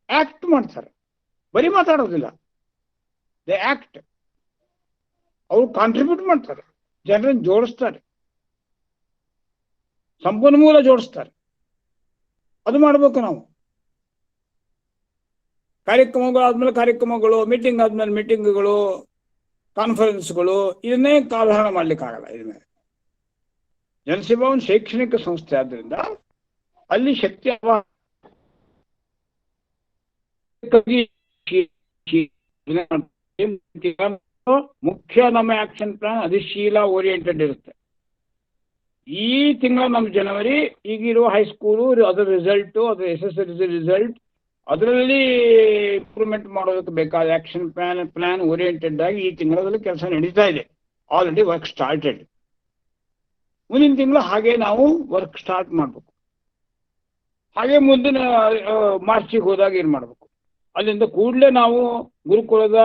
ಆಕ್ಟ್ ಮಾಡ್ತಾರೆ, ಬರೀ ಮಾತಾಡೋದಿಲ್ಲ. They act. ಅವರು ಕಾಂಟ್ರಿಬ್ಯೂಟ್ ಮಾಡ್ತಾರೆ, ಜನರನ್ನು ಜೋಡಿಸ್ತಾರೆ, ಸಂಪನ್ಮೂಲ ಜೋಡಿಸ್ತಾರೆ. ಅದು ಮಾಡಬೇಕು ನಾವು. ಕಾರ್ಯಕ್ರಮಗಳಾದ್ಮೇಲೆ ಕಾರ್ಯಕ್ರಮಗಳು, ಮೀಟಿಂಗ್ ಆದ್ಮೇಲೆ ಮೀಟಿಂಗ್ಗಳು, ಕಾನ್ಫರೆನ್ಸ್ಗಳು, ಇದನ್ನೇ ಕಾಲಹರಣ ಮಾಡ್ಲಿಕ್ಕಾಗಲ್ಲ. ಇದನ್ನ ಜನಸೇವಾ ಒಂದು ಶೈಕ್ಷಣಿಕ ಸಂಸ್ಥೆ ಆದ್ರಿಂದ ಅಲ್ಲಿ ಶಕ್ತಿ ಮುಖ್ಯ ನಮ್ಮ ಆಕ್ಷನ್ ಪ್ಲಾನ್ ಅಧಿಶೀಲ ಓರಿಯೆಂಟೆಡ್ ಇರುತ್ತೆ. ಈ ತಿಂಗಳ ನಮ್ಮ ಜನವರಿ ಈಗಿರುವ ಹೈಸ್ಕೂಲು, ಅದರ ರಿಸಲ್ಟು, ಅದರ SSLC ರಿಸಲ್ಟ್, ಅದರಲ್ಲಿ ಇಂಪ್ರೂವ್ಮೆಂಟ್ ಮಾಡೋದಕ್ಕೆ ಬೇಕಾದ ಆಕ್ಷನ್ ಪ್ಲಾನ್ ಓರಿಯೆಂಟೆಡ್ ಆಗಿ ಈ ತಿಂಗಳಲ್ಲಿ ಕೆಲಸ ನಡೀತಾ ಇದೆ. Already work started. ಮುಂದಿನ ತಿಂಗಳು ಹಾಗೆ ನಾವು ವರ್ಕ್ ಸ್ಟಾರ್ಟ್ ಮಾಡಬೇಕು. ಹಾಗೆ ಮುಂದಿನ ಮಾರ್ಚಿಗೆ ಹೋದಾಗ ಏನು ಮಾಡಬೇಕು, ಅಲ್ಲಿಂದ ಕೂಡಲೇ ನಾವು ಗುರುಕುಲದ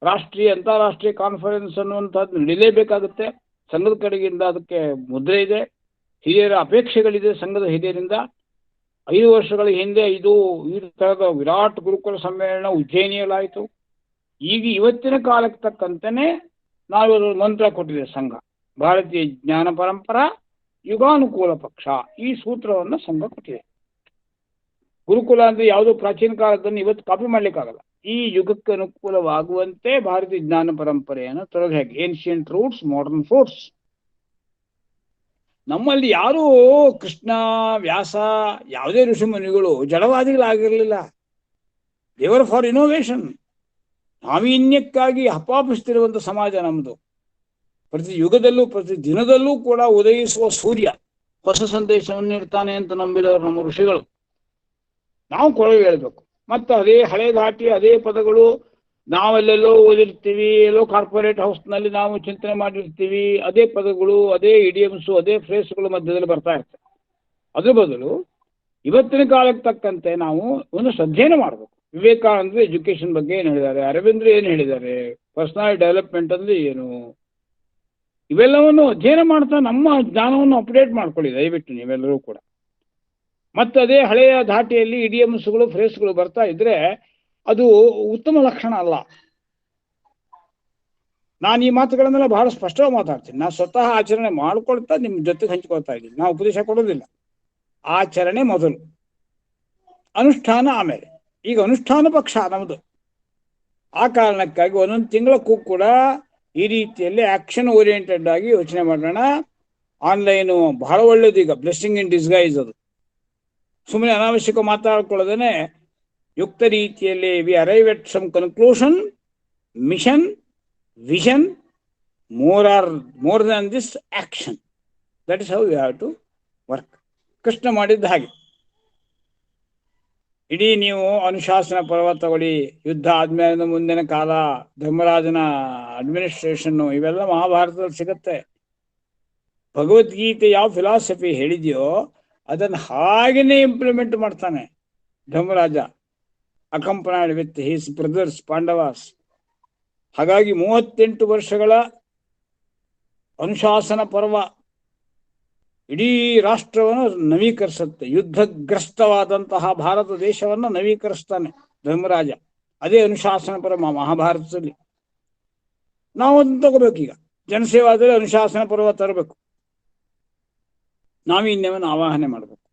ರಾಷ್ಟ್ರೀಯ ಅಂತಾರಾಷ್ಟ್ರೀಯ ಕಾನ್ಫರೆನ್ಸ್ ಅನ್ನುವಂಥದ್ದು ನಡೀಲೇಬೇಕಾಗುತ್ತೆ. ಸಂಘದ ಕಡೆಗಿಂದ ಅದಕ್ಕೆ ಮುದ್ರೆ ಇದೆ, ಹಿರಿಯರ ಅಪೇಕ್ಷೆಗಳಿದೆ. ಸಂಘದ ಹಿರಿಯರಿಂದ 5 ವರ್ಷಗಳ ಹಿಂದೆ ಈ ಥರದ ವಿರಾಟ್ ಗುರುಕುಲ ಸಮ್ಮೇಳನ ಉಜ್ಜಯಿನಿಯಲ್ಲಾಯಿತು. ಈಗ ಇವತ್ತಿನ ಕಾಲಕ್ಕೆ ತಕ್ಕಂತೆಯೇ ನಾವು ಮಂತ್ರ ಕೊಟ್ಟಿದೆ ಸಂಘ. ಭಾರತೀಯ ಜ್ಞಾನ ಪರಂಪರಾ ಯುಗಾನುಕೂಲ ಪಕ್ಷ. ಈ ಸೂತ್ರವನ್ನು ಸಂಘ ಕೊಟ್ಟಿದೆ. ಗುರುಕುಲ ಅಂದ್ರೆ ಯಾವುದೋ ಪ್ರಾಚೀನ ಕಾಲದಲ್ಲಿ ಇವತ್ತು ಕಾಪಿ ಮಾಡ್ಲಿಕ್ಕಾಗಲ್ಲ. ಈ ಯುಗಕ್ಕೆ ಅನುಕೂಲವಾಗುವಂತೆ ಭಾರತೀಯ ಜ್ಞಾನ ಪರಂಪರೆಯನ್ನು ತೊರೆದು ಹಾಕಿ ಏನ್ಷಿಯಂಟ್ ರೂಟ್ಸ್ ಮಾಡರ್ನ್ ಫ್ರೂಟ್ಸ್. ನಮ್ಮಲ್ಲಿ ಯಾರೂ ಕೃಷ್ಣ, ವ್ಯಾಸ, ಯಾವುದೇ ಋಷಿ ಮುನಿಗಳು ಜಡವಾದಿಗಳಾಗಿರಲಿಲ್ಲ. ದೇವರ್ ಫಾರ್ ಇನೋವೇಷನ್. ನಾವೀನ್ಯಕ್ಕಾಗಿ ಹಪಾಪಿಸ್ತಿರುವಂಥ ಸಮಾಜ ನಮ್ಮದು. ಪ್ರತಿ ಯುಗದಲ್ಲೂ ಪ್ರತಿ ದಿನದಲ್ಲೂ ಕೂಡ ಉದಯಿಸುವ ಸೂರ್ಯ ಹೊಸ ಸಂದೇಶವನ್ನು ನೀಡ್ತಾನೆ ಅಂತ ನಂಬಿದವರು ನಮ್ಮ ಋಷಿಗಳು. ನಾವು ಕೊಳಗೆ ಹೇಳ್ಬೇಕು. ಮತ್ತು ಅದೇ ಹಳೆ ಧಾಟಿ, ಅದೇ ಪದಗಳು ನಾವೆಲ್ಲೆಲ್ಲೋ ಓದಿರ್ತೀವಿ, ಎಲ್ಲೋ ಕಾರ್ಪೊರೇಟ್ ಹೌಸ್ನಲ್ಲಿ ನಾವು ಚಿಂತನೆ ಮಾಡಿರ್ತೀವಿ. ಅದೇ ಪದಗಳು, ಅದೇ ಇಡಿಯಮ್ಸು, ಅದೇ ಫ್ರೇಸ್ಗಳು ಮಧ್ಯದಲ್ಲಿ ಬರ್ತಾ ಇರ್ತವೆ. ಅದ್ರ ಬದಲು ಇವತ್ತಿನ ಕಾಲಕ್ಕೆ ತಕ್ಕಂತೆ ನಾವು ಒಂದು ಅಧ್ಯಯನ ಮಾಡಬೇಕು. ವಿವೇಕಾನಂದರು ಎಜುಕೇಶನ್ ಬಗ್ಗೆ ಏನು ಹೇಳಿದ್ದಾರೆ, ಅರವಿಂದ್ರು ಏನು ಹೇಳಿದ್ದಾರೆ, ಪರ್ಸನಾಲಿಟಿ ಡೆವಲಪ್ಮೆಂಟ್ ಅಂದ್ರೆ ಏನು, ಇವೆಲ್ಲವನ್ನು ಅಧ್ಯಯನ ಮಾಡ್ತಾ ನಮ್ಮ ಜ್ಞಾನವನ್ನು ಅಪ್ಡೇಟ್ ಮಾಡ್ಕೊಳ್ಳಿ ದಯವಿಟ್ಟು ನೀವೆಲ್ಲರೂ ಕೂಡ. ಮತ್ತು ಅದೇ ಹಳೆಯ ಧಾಟಿಯಲ್ಲಿ ಇಡಿಯಮ್ಸ್ಗಳು, ಫ್ರೇಸ್ಗಳು ಬರ್ತಾ ಇದ್ರೆ ಅದು ಉತ್ತಮ ಲಕ್ಷಣ ಅಲ್ಲ. ನಾನು ಈ ಮಾತುಗಳನ್ನೆಲ್ಲ ಬಹಳ ಸ್ಪಷ್ಟವಾಗಿ ಮಾತಾಡ್ತೀನಿ. ನಾನು ಸ್ವತಃ ಆಚರಣೆ ಮಾಡ್ಕೊಳ್ತಾ ನಿಮ್ಮ ಜೊತೆಗೆ ಹಂಚ್ಕೊಳ್ತಾ ಇದ್ದೀನಿ. ನಾವು ಉಪದೇಶ ಕೊಡೋದಿಲ್ಲ. ಆಚರಣೆ ಮೊದಲು, ಅನುಷ್ಠಾನ ಆಮೇಲೆ. ಈಗ ಅನುಷ್ಠಾನ ಪಕ್ಷ ನಮ್ಮದು. ಆ ಕಾರಣಕ್ಕಾಗಿ ಒಂದೊಂದು ತಿಂಗಳಕ್ಕೂ ಕೂಡ ಈ ರೀತಿಯಲ್ಲಿ ಆಕ್ಷನ್ ಓರಿಯೆಂಟೆಡ್ ಆಗಿ ಯೋಚನೆ ಮಾಡೋಣ. ಆನ್ಲೈನು ಬಹಳ ಒಳ್ಳೇದು. ಈಗ ಬ್ಲೆಸ್ಸಿಂಗ್ ಇನ್ ಡಿಸ್ಗೈಸ್ ಅದು. ಸುಮ್ಮನೆ ಅನಾವಶ್ಯಕ ಮಾತಾಡ್ಕೊಳ್ಳೋದೇ ಯುಕ್ತ ರೀತಿಯಲ್ಲಿ we arrive at some conclusion, mission, vision, more than this action. That is how you have to work. Krishna ಮಾಡಿದ್ದ ಹಾಗೆ. ಇಡೀ ನೀವು ಅನುಶಾಸನ ಪರ್ವ ತಗೊಳ್ಳಿ. ಯುದ್ಧ ಆದ್ಮೇಲೆ ಮುಂದಿನ ಕಾಲ, ಧರ್ಮರಾಜನ ಅಡ್ಮಿನಿಸ್ಟ್ರೇಷನ್ನು, ಇವೆಲ್ಲ ಮಹಾಭಾರತದಲ್ಲಿ ಸಿಗುತ್ತೆ. ಭಗವದ್ಗೀತೆ ಯಾವ ಫಿಲಾಸಫಿ ಹೇಳಿದೆಯೋ ಅದನ್ನು ಹಾಗೇನೆ ಇಂಪ್ಲಿಮೆಂಟ್ ಮಾಡ್ತಾನೆ Dharmaraja, accompanied with his brothers Pandavas. ಹಾಗಾಗಿ 38 ವರ್ಷಗಳ ಅನುಶಾಸನ ಪರ್ವ ಇಡೀ ರಾಷ್ಟ್ರವನ್ನು ನವೀಕರಿಸುತ್ತೆ. ಯುದ್ಧಗ್ರಸ್ತವಾದಂತಹ ಭಾರತ ದೇಶವನ್ನು ನವೀಕರಿಸ್ತಾನೆ ಧರ್ಮರಾಜ. ಅದೇ ಅನುಶಾಸನ ಪರ್ವ ಮಹಾಭಾರತದಲ್ಲಿ. ನಾವು ಅದನ್ನು ತಗೋಬೇಕೀಗ. ಜನಸೇವಾದಲ್ಲಿ ಅನುಶಾಸನ ಪರ್ವ ತರಬೇಕು, ನಾವೀನ್ಯವನ್ನು ಆವಾಹನೆ ಮಾಡಬೇಕು.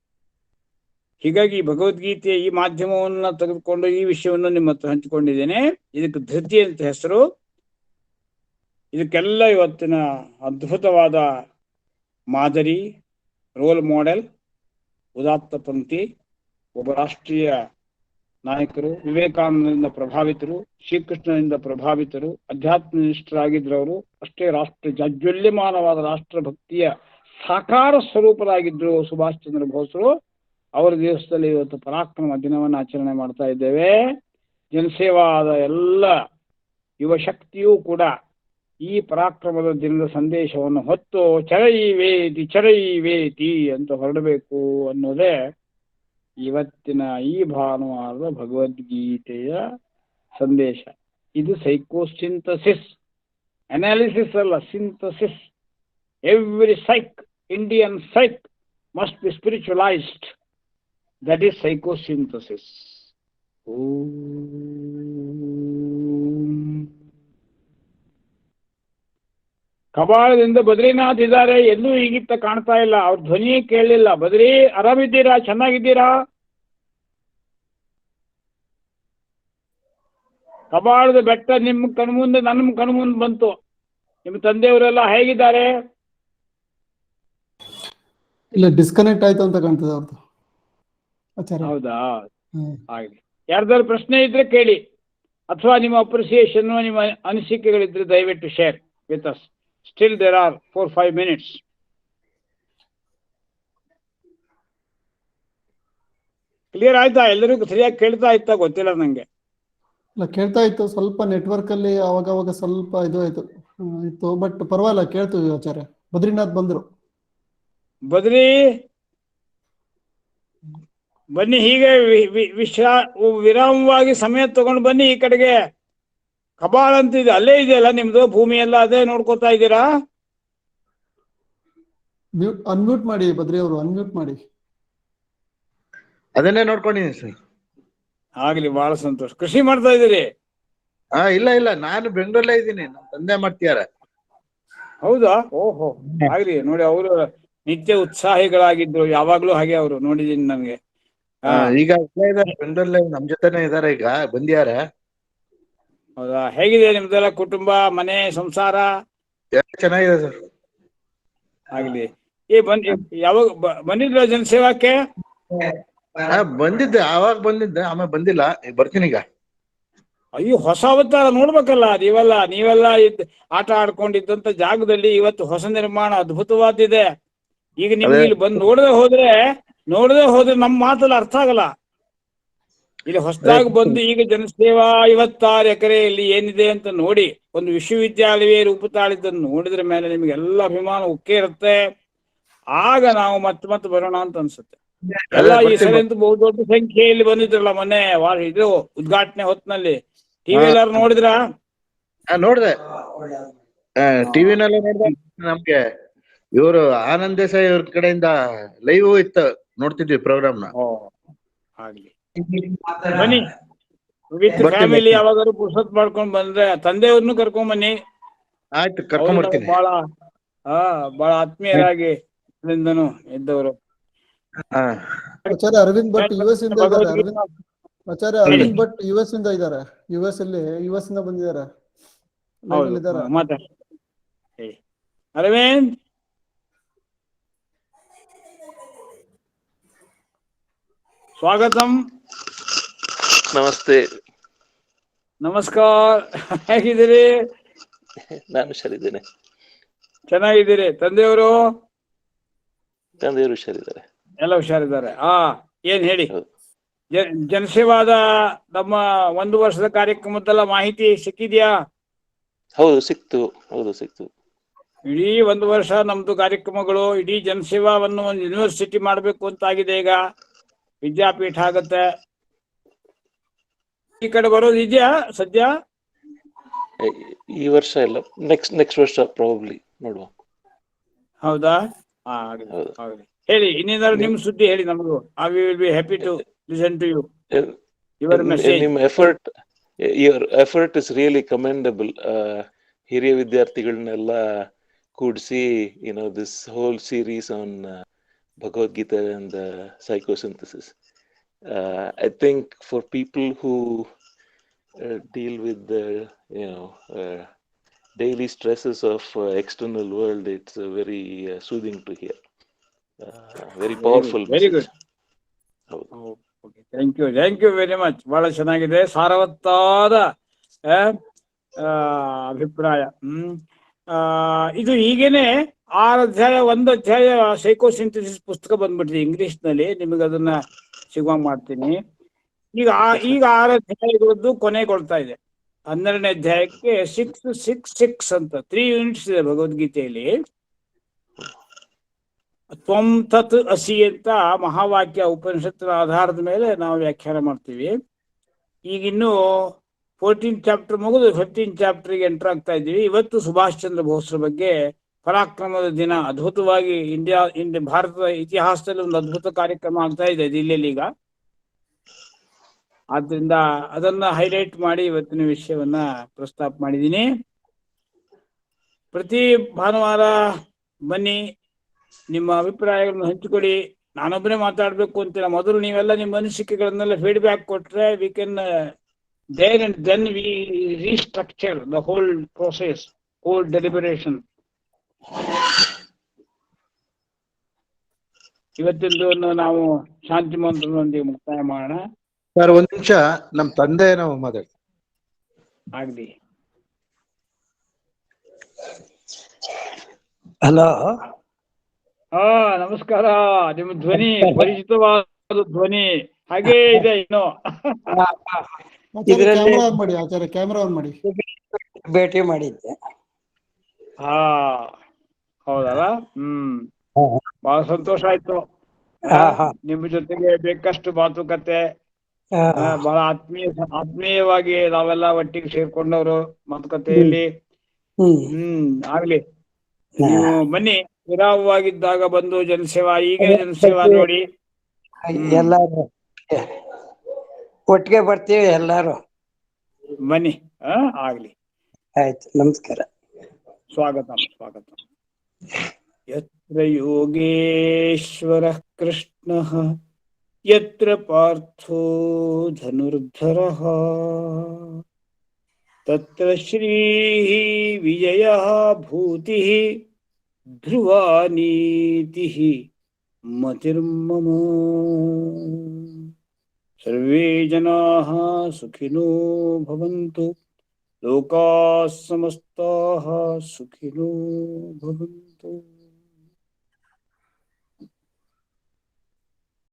ಹೀಗಾಗಿ ಭಗವದ್ಗೀತೆಯ ಈ ಮಾಧ್ಯಮವನ್ನು ತೆಗೆದುಕೊಂಡು ಈ ವಿಷಯವನ್ನು ನಿಮ್ಮ ಹತ್ರ ಹಂಚಿಕೊಂಡಿದ್ದೇನೆ. ಇದಕ್ಕೆ ಧೃತಿ ಅಂತ ಹೆಸರು. ಇದಕ್ಕೆಲ್ಲ ಇವತ್ತಿನ ಅದ್ಭುತವಾದ ಮಾದರಿ, ರೋಲ್ ಮಾಡೆಲ್, ಉದಾತ್ತ ಪಂಕ್ತಿ. ಒಬ್ಬ ರಾಷ್ಟ್ರೀಯ ನಾಯಕರು, ವಿವೇಕಾನಂದರಿಂದ ಪ್ರಭಾವಿತರು, ಶ್ರೀಕೃಷ್ಣನಿಂದ ಪ್ರಭಾವಿತರು, ಅಧ್ಯಾತ್ಮನಿಷ್ಠರಾಗಿದ್ದರವರು. ಅಷ್ಟೇ ರಾಷ್ಟ್ರ ಜಾಜ್ವಲ್ಯಮಾನವಾದ ರಾಷ್ಟ್ರಭಕ್ತಿಯ ಸಾಕಾರ ಸ್ವರೂಪರಾಗಿದ್ದರು ಸುಭಾಷ್ ಚಂದ್ರ ಬೋಸರು. ಅವರ ದಿವಸದಲ್ಲಿ ಇವತ್ತು ಪರಾಕ್ರಮ ದಿನವನ್ನು ಆಚರಣೆ ಮಾಡ್ತಾ ಇದ್ದೇವೆ. ಜನಸೇವಾದ ಎಲ್ಲ ಯುವ ಶಕ್ತಿಯೂ ಕೂಡ ಈ ಪರಾಕ್ರಮದ ದಿನದ ಸಂದೇಶವನ್ನು ಹೊತ್ತು ಚರೈವೇತಿ ಅಂತ ಹೊರಡಬೇಕು ಅನ್ನೋದೇ ಇವತ್ತಿನ ಈ ಭಾನುವಾರದ ಭಗವದ್ಗೀತೆಯ ಸಂದೇಶ. ಇದು ಸೈಕೋಸಿಂಥಸಿಸ್, ಅನಾಲಿಸಿಸ್ ಅಲ್ಲ, synthesis. Every Indian psych must be spiritualized. That is psychosynthesis. ಕಪಾಳದಿಂದ ಬದ್ರಿನಾಥ್ ಇದ್ದಾರೆ. ಎಲ್ಲೂ ಈಗಿತ್ತ ಕಾಣ್ತಾ ಇಲ್ಲ, ಅವ್ರ ಧ್ವನಿ ಕೇಳಲಿಲ್ಲ. ಬದ್ರಿ, ಆರಾಮಿದ್ದೀರಾ? ಚೆನ್ನಾಗಿದ್ದೀರಾ? ಕಪಾಳದ ಬೆಟ್ಟ ನಿಮ್ಮ ಕಣ್ಮುಂದೆ, ನನ್ನ ಕಣ್ಮುಂದೆ ಬಂತು. ನಿಮ್ಮ ತಂದೆಯವರೆಲ್ಲ ಹೇಗಿದ್ದಾರೆ? ಇಲ್ಲ, ಡಿಸ್ಕನೆಕ್ಟ್ ಆಯ್ತು ಅಂತ ಕಾಣ್ತದೆ ಅವ್ರದ್ದು. ಹೌದಾ? ಆಗಲಿ. ಯಾರ್ದಾದ್ರು ಪ್ರಶ್ನೆ ಇದ್ರೆ ಕೇಳಿ, ಅಥವಾ ನಿಮ್ಮ ಅಪ್ರಿಸಿಯೇಷನ್, ನಿಮ್ಮ ಅನಿಸಿಕೆಗಳಿದ್ರೆ ದಯವಿಟ್ಟು share with us. Still there are 4-5 minutes. Clear ಆಯ್ತಾ? ಎಲ್ಲರಿಗೂ ಸರಿಯಾಗಿ ಕೇಳ್ತಾ ಇತ್ತಾ ಗೊತ್ತಿಲ್ಲ ನಂಗೆ. ಇಲ್ಲ, ಕೇಳ್ತಾ ಇತ್ತು. ಸ್ವಲ್ಪ ನೆಟ್ವರ್ಕ್ ಅಲ್ಲಿ ಅವಾಗ ಸ್ವಲ್ಪ ಇದು ಆಯ್ತು ಇತ್ತು, ಬಟ್ ಪರವಾಗಿಲ್ಲ, ಕೇಳ್ತೀವಿ ಆಚಾರ್ಯ. ಬದ್ರಿನಾಥ್ ಬಂದ್ರು. ಬದ್ರಿ ಬನ್ನಿ, ಹೀಗೆ ವಿರಾಮವಾಗಿ ಸಮಯ ತಗೊಂಡು ಬನ್ನಿ ಈ ಕಡೆಗೆ. ಕಪಾಳ ಅಂತ ಇದೆ, ಅಲ್ಲೇ ಇದೆಯಲ್ಲ ನಿಮ್ದು ಭೂಮಿ ಎಲ್ಲ, ಅದೇ ನೋಡ್ಕೋತಾ ಇದ್ದೀರಾ? ಅನ್ಮ್ಯೂಟ್ ಮಾಡಿ ಬದ್ರಿ ಅವರು, ಅನ್ಮ್ಯೂಟ್ ಮಾಡಿ. ಅದನ್ನೇ ನೋಡ್ಕೊಂಡಿದ್ದೀನಿ ಸರ್. ಆಗ್ಲಿ, ಬಹಳ ಸಂತೋಷ. ಕೃಷಿ ಮಾಡ್ತಾ ಇದ್ದೀರಿ? ಇಲ್ಲ, ನಾನು ಬೆಂಗಳೂರಲ್ಲೇ ಇದ್ದೀನಿ. ನಮ್ಮ ತಂದೆ ಮಾಡ್ತೀಯಾರ. ಹೌದಾ? ಓಹೋ, ಆಗ್ಲಿ. ನೋಡಿ, ಅವರು ನಿತ್ಯ ಉತ್ಸಾಹಿಗಳಾಗಿದ್ರು, ಯಾವಾಗ್ಲೂ ಹಾಗೆ ಅವರು, ನೋಡಿದೀನಿ ನನಗೆ. ಈಗ ಬೆಂಗಳೂರಲ್ಲೇ ನಮ್ ಜೊತೆನೆ ಇದಾರೆ, ಈಗ ಬಂದಿದ್ದಾರೆ. ಹೌದಾ? ಹೇಗಿದೆ ನಿಮ್ದೆಲ್ಲ ಕುಟುಂಬ, ಮನೆ, ಸಂಸಾರ? ಚೆನ್ನಾಗಿದೆ ಸರ್. ಆಗ್ಲಿ. ಯಾವಾಗ ಬಂದಿದ್ರ ಜನಸೇವಾಕ್ಕೆ? ಬಂದಿದ್ದೆ, ಆವಾಗ ಬಂದಿದ್ದೆ, ಆಮೇಲೆ ಬಂದಿಲ್ಲ. ಬರ್ತೀನಿ ಈಗ. ಅಯ್ಯೋ, ಹೊಸ ಅವತಾರ ನೋಡ್ಬೇಕಲ್ಲ. ನೀವೆಲ್ಲ ಆಟ ಆಡ್ಕೊಂಡಿದ್ದಂತ ಜಾಗದಲ್ಲಿ ಇವತ್ತು ಹೊಸ ನಿರ್ಮಾಣ ಅದ್ಭುತವಾದಿದೆ. ಈಗ ನಿಮ್ಗೆ ಇಲ್ಲಿ ಬಂದು ನೋಡದೆ ಹೋದ್ರೆ ನಮ್ಮ ಮಾತಲ್ಲಿ ಅರ್ಥ ಆಗಲ್ಲ. ಇಲ್ಲಿ ಹೊಸದಾಗಿ ಬಂದು ಈಗ ಜನಸೇವಾ 56 ಎಕರೆಯಲ್ಲಿ ಏನಿದೆ ಅಂತ ನೋಡಿ, ಒಂದು ವಿಶ್ವವಿದ್ಯಾಲಯವೇ ರೂಪ ತಾಳಿದ್ದನ್ನು ನೋಡಿದ್ರ ಮೇಲೆ ನಿಮ್ಗೆಲ್ಲ ಅಭಿಮಾನ ಉಕ್ಕೇ ಇರುತ್ತೆ. ಆಗ ನಾವು ಮತ್ತೆ ಬರೋಣ ಅಂತ ಅನ್ಸುತ್ತೆ. ಎಲ್ಲ ಈ ಸರಿ ಅಂತೂ ಬಹುದೊಡ್ಡ ಸಂಖ್ಯೆಯಲ್ಲಿ ಬಂದಿದ್ರಲ್ಲ ಮೊನ್ನೆ ಇದು ಉದ್ಘಾಟನೆ ಹೊತ್ನಲ್ಲಿ. ಟಿವಿ ಎಲ್ಲಾರು ನೋಡಿದ್ರ? ನೋಡ್ದೆ, ಟಿವಿನಲ್ಲೇ ನೋಡ್ದೆ. ನಮ್ಗೆ ಇವರು ಆನಂದ್ ದೇಸಾಯಿ ಅವ್ರ ಕಡೆಯಿಂದ ಲೈವ್ ಇತ್ತು, ನೋಡ್ತಿದ್ವಿ ಪ್ರೋಗ್ರಾಮ್ನ. ಆಗ್ಲಿ, ಬನ್ನಿ ವಿತ್ ಫ್ಯಾಮಿಲಿ. ಯಾವಾಗಾದ್ರು ಪುರ್ಸತ್ ಮಾಡ್ಕೊಂಡ್ ಬಂದ್ರೆ ತಂದೆಯವ್ರನ್ನು ಕರ್ಕೊಂಡ್ ಬನ್ನಿ. ಆಯ್ತು, ಕರ್ಕೊಂಡ್ ಬರ್ತೀನಿ. ಬಹಳ ಆತ್ಮೀಯರಾಗಿ ಇದ್ದವರು. ಆಚಾರ್ಯ ಅರವಿಂದ್ ಭಟ್ US ಇಂದ ಇದ್ದಾರೆ. ಆಚಾರ್ಯ ಅರವಿಂದ್ ಭಟ್ US ಇಂದ ಇದ್ದಾರೆ. US ಇಂದ ಬಂದಿದ್ದಾರೆ. ಅರವಿಂದ್, ಸ್ವಾಗತಂ. ನಮಸ್ತೆ. ನಮಸ್ಕಾರ. ಹೇಗಿದ್ದೀರಿ? ನಾನು ಹುಷಾರಿದ್ದೇನೆ. ಚೆನ್ನಾಗಿದ್ದೀರಿ? ತಂದೆಯವರು ಹುಷಾರಿದ್ದಾರೆ? ಎಲ್ಲ ಹುಷಾರಿದ್ದಾರೆ. ಏನ್ ಹೇಳಿ, ಜನಸೇವಾದ ನಮ್ಮ 1 ವರ್ಷದ ಕಾರ್ಯಕ್ರಮದಲ್ಲ ಮಾಹಿತಿ ಸಿಕ್ಕಿದ್ಯಾ? ಹೌದು, ಸಿಕ್ತು. ಇಡೀ 1 ವರ್ಷ ನಮ್ದು ಕಾರ್ಯಕ್ರಮಗಳು, ಇಡೀ ಜನಸೇವಾವನ್ನು ಒಂದು ಯೂನಿವರ್ಸಿಟಿ ಮಾಡ್ಬೇಕು ಅಂತ ಆಗಿದೆ. ಈಗ ವಿದ್ಯಾಪೀಠ ಆಗತ್ತೆ. ಈ ಕಡೆ ಬರೋದು ಇದೆಯಾ ಸದ್ಯ? ಈ ವರ್ಷ ಇಲ್ಲ, ನೆಕ್ಸ್ಟ್ ವರ್ಷ ಪ್ರಾಬಬ್ಲಿ ನೋಡುವ. ಹೌದಾ? ಹೇಳಿ, ಇನ್ನೇನಾದ್ರು ನಿಮ್ ಸುದ್ದಿ ಹೇಳಿ ನಮಗೂ. I will be happy to listen to you. Your message. ನಿಮ್ಮ ಎಫರ್ಟ್ ಇಸ್ ರಿಯಲಿ ಕಮೆಂಡಬಲ್. ಹಿರಿಯ ವಿದ್ಯಾರ್ಥಿಗಳನ್ನೆಲ್ಲ ಕೂಡಿಸಿ, this whole series on Bhagavad Gita and psychosynthesis. I think for people who deal with the daily stresses of external world, it's very soothing to hear. Very powerful. Very good. Thank you very much. ಬಹಳ ಚೆನ್ನಾಗಿದೆ, ಸಾರವತ್ತಾದ ಅಭಿಪ್ರಾಯ. ಇದು ಹೀಗೇನೆ 1 ಅಧ್ಯಾಯ ಸೈಕೋಸಿಂಥಸಿಸ್ ಪುಸ್ತಕ ಬಂದ್ಬಿಟ್ಟಿದೆ English ನಲ್ಲಿ. ನಿಮಗೆ ಅದನ್ನ ಸಿಗುವಂಗ್ ಮಾಡ್ತೀನಿ. ಈಗ 6 ಅಧ್ಯಾಯಗಳದ್ದು ಕೊನೆಗೊಳ್ತಾ ಇದೆ. 12ನೇ ಅಧ್ಯಾಯಕ್ಕೆ 666 ಅಂತ 3 ಯೂನಿಟ್ಸ್ ಇದೆ ಭಗವದ್ಗೀತೆಯಲ್ಲಿ. ತ್ವಂ ತತ್ ಅಸಿ ಅಂತ ಮಹಾವಾಕ್ಯ ಉಪನಿಷತ್ತಿನ ಆಧಾರದ ಮೇಲೆ ನಾವು ವ್ಯಾಖ್ಯಾನ ಮಾಡ್ತೀವಿ. ಈಗ ಇನ್ನು 14th ಚಾಪ್ಟರ್ ಮುಗಿದು 15th ಚಾಪ್ಟರ್ಗೆ ಎಂಟರ್ ಆಗ್ತಾ ಇದ್ದೀವಿ. ಇವತ್ತು ಸುಭಾಷ್ ಚಂದ್ರ ಬೋಸ್ರ ಬಗ್ಗೆ ಪರಾಕ್ರಮದ ದಿನ, ಅದ್ಭುತವಾಗಿ ಭಾರತದ ಇತಿಹಾಸದಲ್ಲಿ ಒಂದು ಅದ್ಭುತ ಕಾರ್ಯಕ್ರಮ ಆಗ್ತಾ ಇದೆ ದಿಲ್ಲಿಯಲ್ಲಿ ಈಗ. ಆದ್ರಿಂದ ಅದನ್ನ ಹೈಲೈಟ್ ಮಾಡಿ ಇವತ್ತಿನ ವಿಷಯವನ್ನ ಪ್ರಸ್ತಾಪ ಮಾಡಿದ್ದೀನಿ. ಪ್ರತಿ ಭಾನುವಾರ ಬನ್ನಿ, ನಿಮ್ಮ ಅಭಿಪ್ರಾಯಗಳನ್ನು ಹಂಚಿಕೊಡಿ. ನಾನೊಬ್ಬನೇ ಮಾತಾಡ್ಬೇಕು ಅಂತಿಲ್ಲ. ಮೊದಲು ನೀವೆಲ್ಲ ನಿಮ್ಮ ಅನಿಸಿಕೆಗಳನ್ನೆಲ್ಲ ಫೀಡ್ಬ್ಯಾಕ್ ಕೊಟ್ರೆ we can then we restructure the whole process, whole deliberation. ಇವತ್ತಿಂದು ನಾವು ಶಾಂತಿ ಮಂತ್ರದೊಂದಿಗೆ ಮುಕ್ತಾಯ ಮಾಡೋಣ. ಸರ್, 1 ನಿಮಿಷ, ನಮ್ಮ ತಂದೆ ನಾವು ಮಾತಾಡ್ತೀವಿ. ಆಗ್ಲಿ. ಹಲೋ. ನಮಸ್ಕಾರ. ನಿಮ್ಮ ಧ್ವನಿ ಪರಿಚಿತವಾದ ಧ್ವನಿ ಹಾಗೇ ಇದೆ ಇನ್ನು. ಕ್ಯಾಮ್ರಾ ಆನ್ ಮಾಡಿ. ಭೇಟಿ ಮಾಡಿದ್ದೆ. ಹೌದಲ್ಲ? ಬಹಳ ಸಂತೋಷ ಆಯ್ತು. ನಿಮ್ಮ ಜೊತೆಗೆ ಬೇಕಷ್ಟು ಮಾತುಕತೆ, ಬಹಳ ಆತ್ಮೀಯವಾಗಿ ನಾವೆಲ್ಲ ಒಟ್ಟಿಗೆ ಸೇರ್ಕೊಂಡವ್ರು ಮಾತುಕತೆಯಲ್ಲಿ. ಆಗ್ಲಿ, ನೀವು ಬನ್ನಿ, ವಿರಾಮವಾಗಿದ್ದಾಗ ಬಂದು ಜನಸೇವಾ, ಈಗ ಜನಸೇವಾ ನೋಡಿ. ಎಲ್ಲಾರು ಒಟ್ಟಿಗೆ ಬರ್ತೀವಿ, ಎಲ್ಲಾರು ಬನ್ನಿ. ಆಗ್ಲಿ, ಆಯ್ತು. ನಮಸ್ಕಾರ. ಸ್ವಾಗತ. योगेश्वरः कृष्णः यत्र पार्थो धनुर्धरः तत्र श्रीः विजयः भूतिः ध्रुवा नीतिः मतिर्मम। सर्वे जनाः सुखिनो भवन्तु, लोकाः समस्ताः सुखिनो भवन्तु।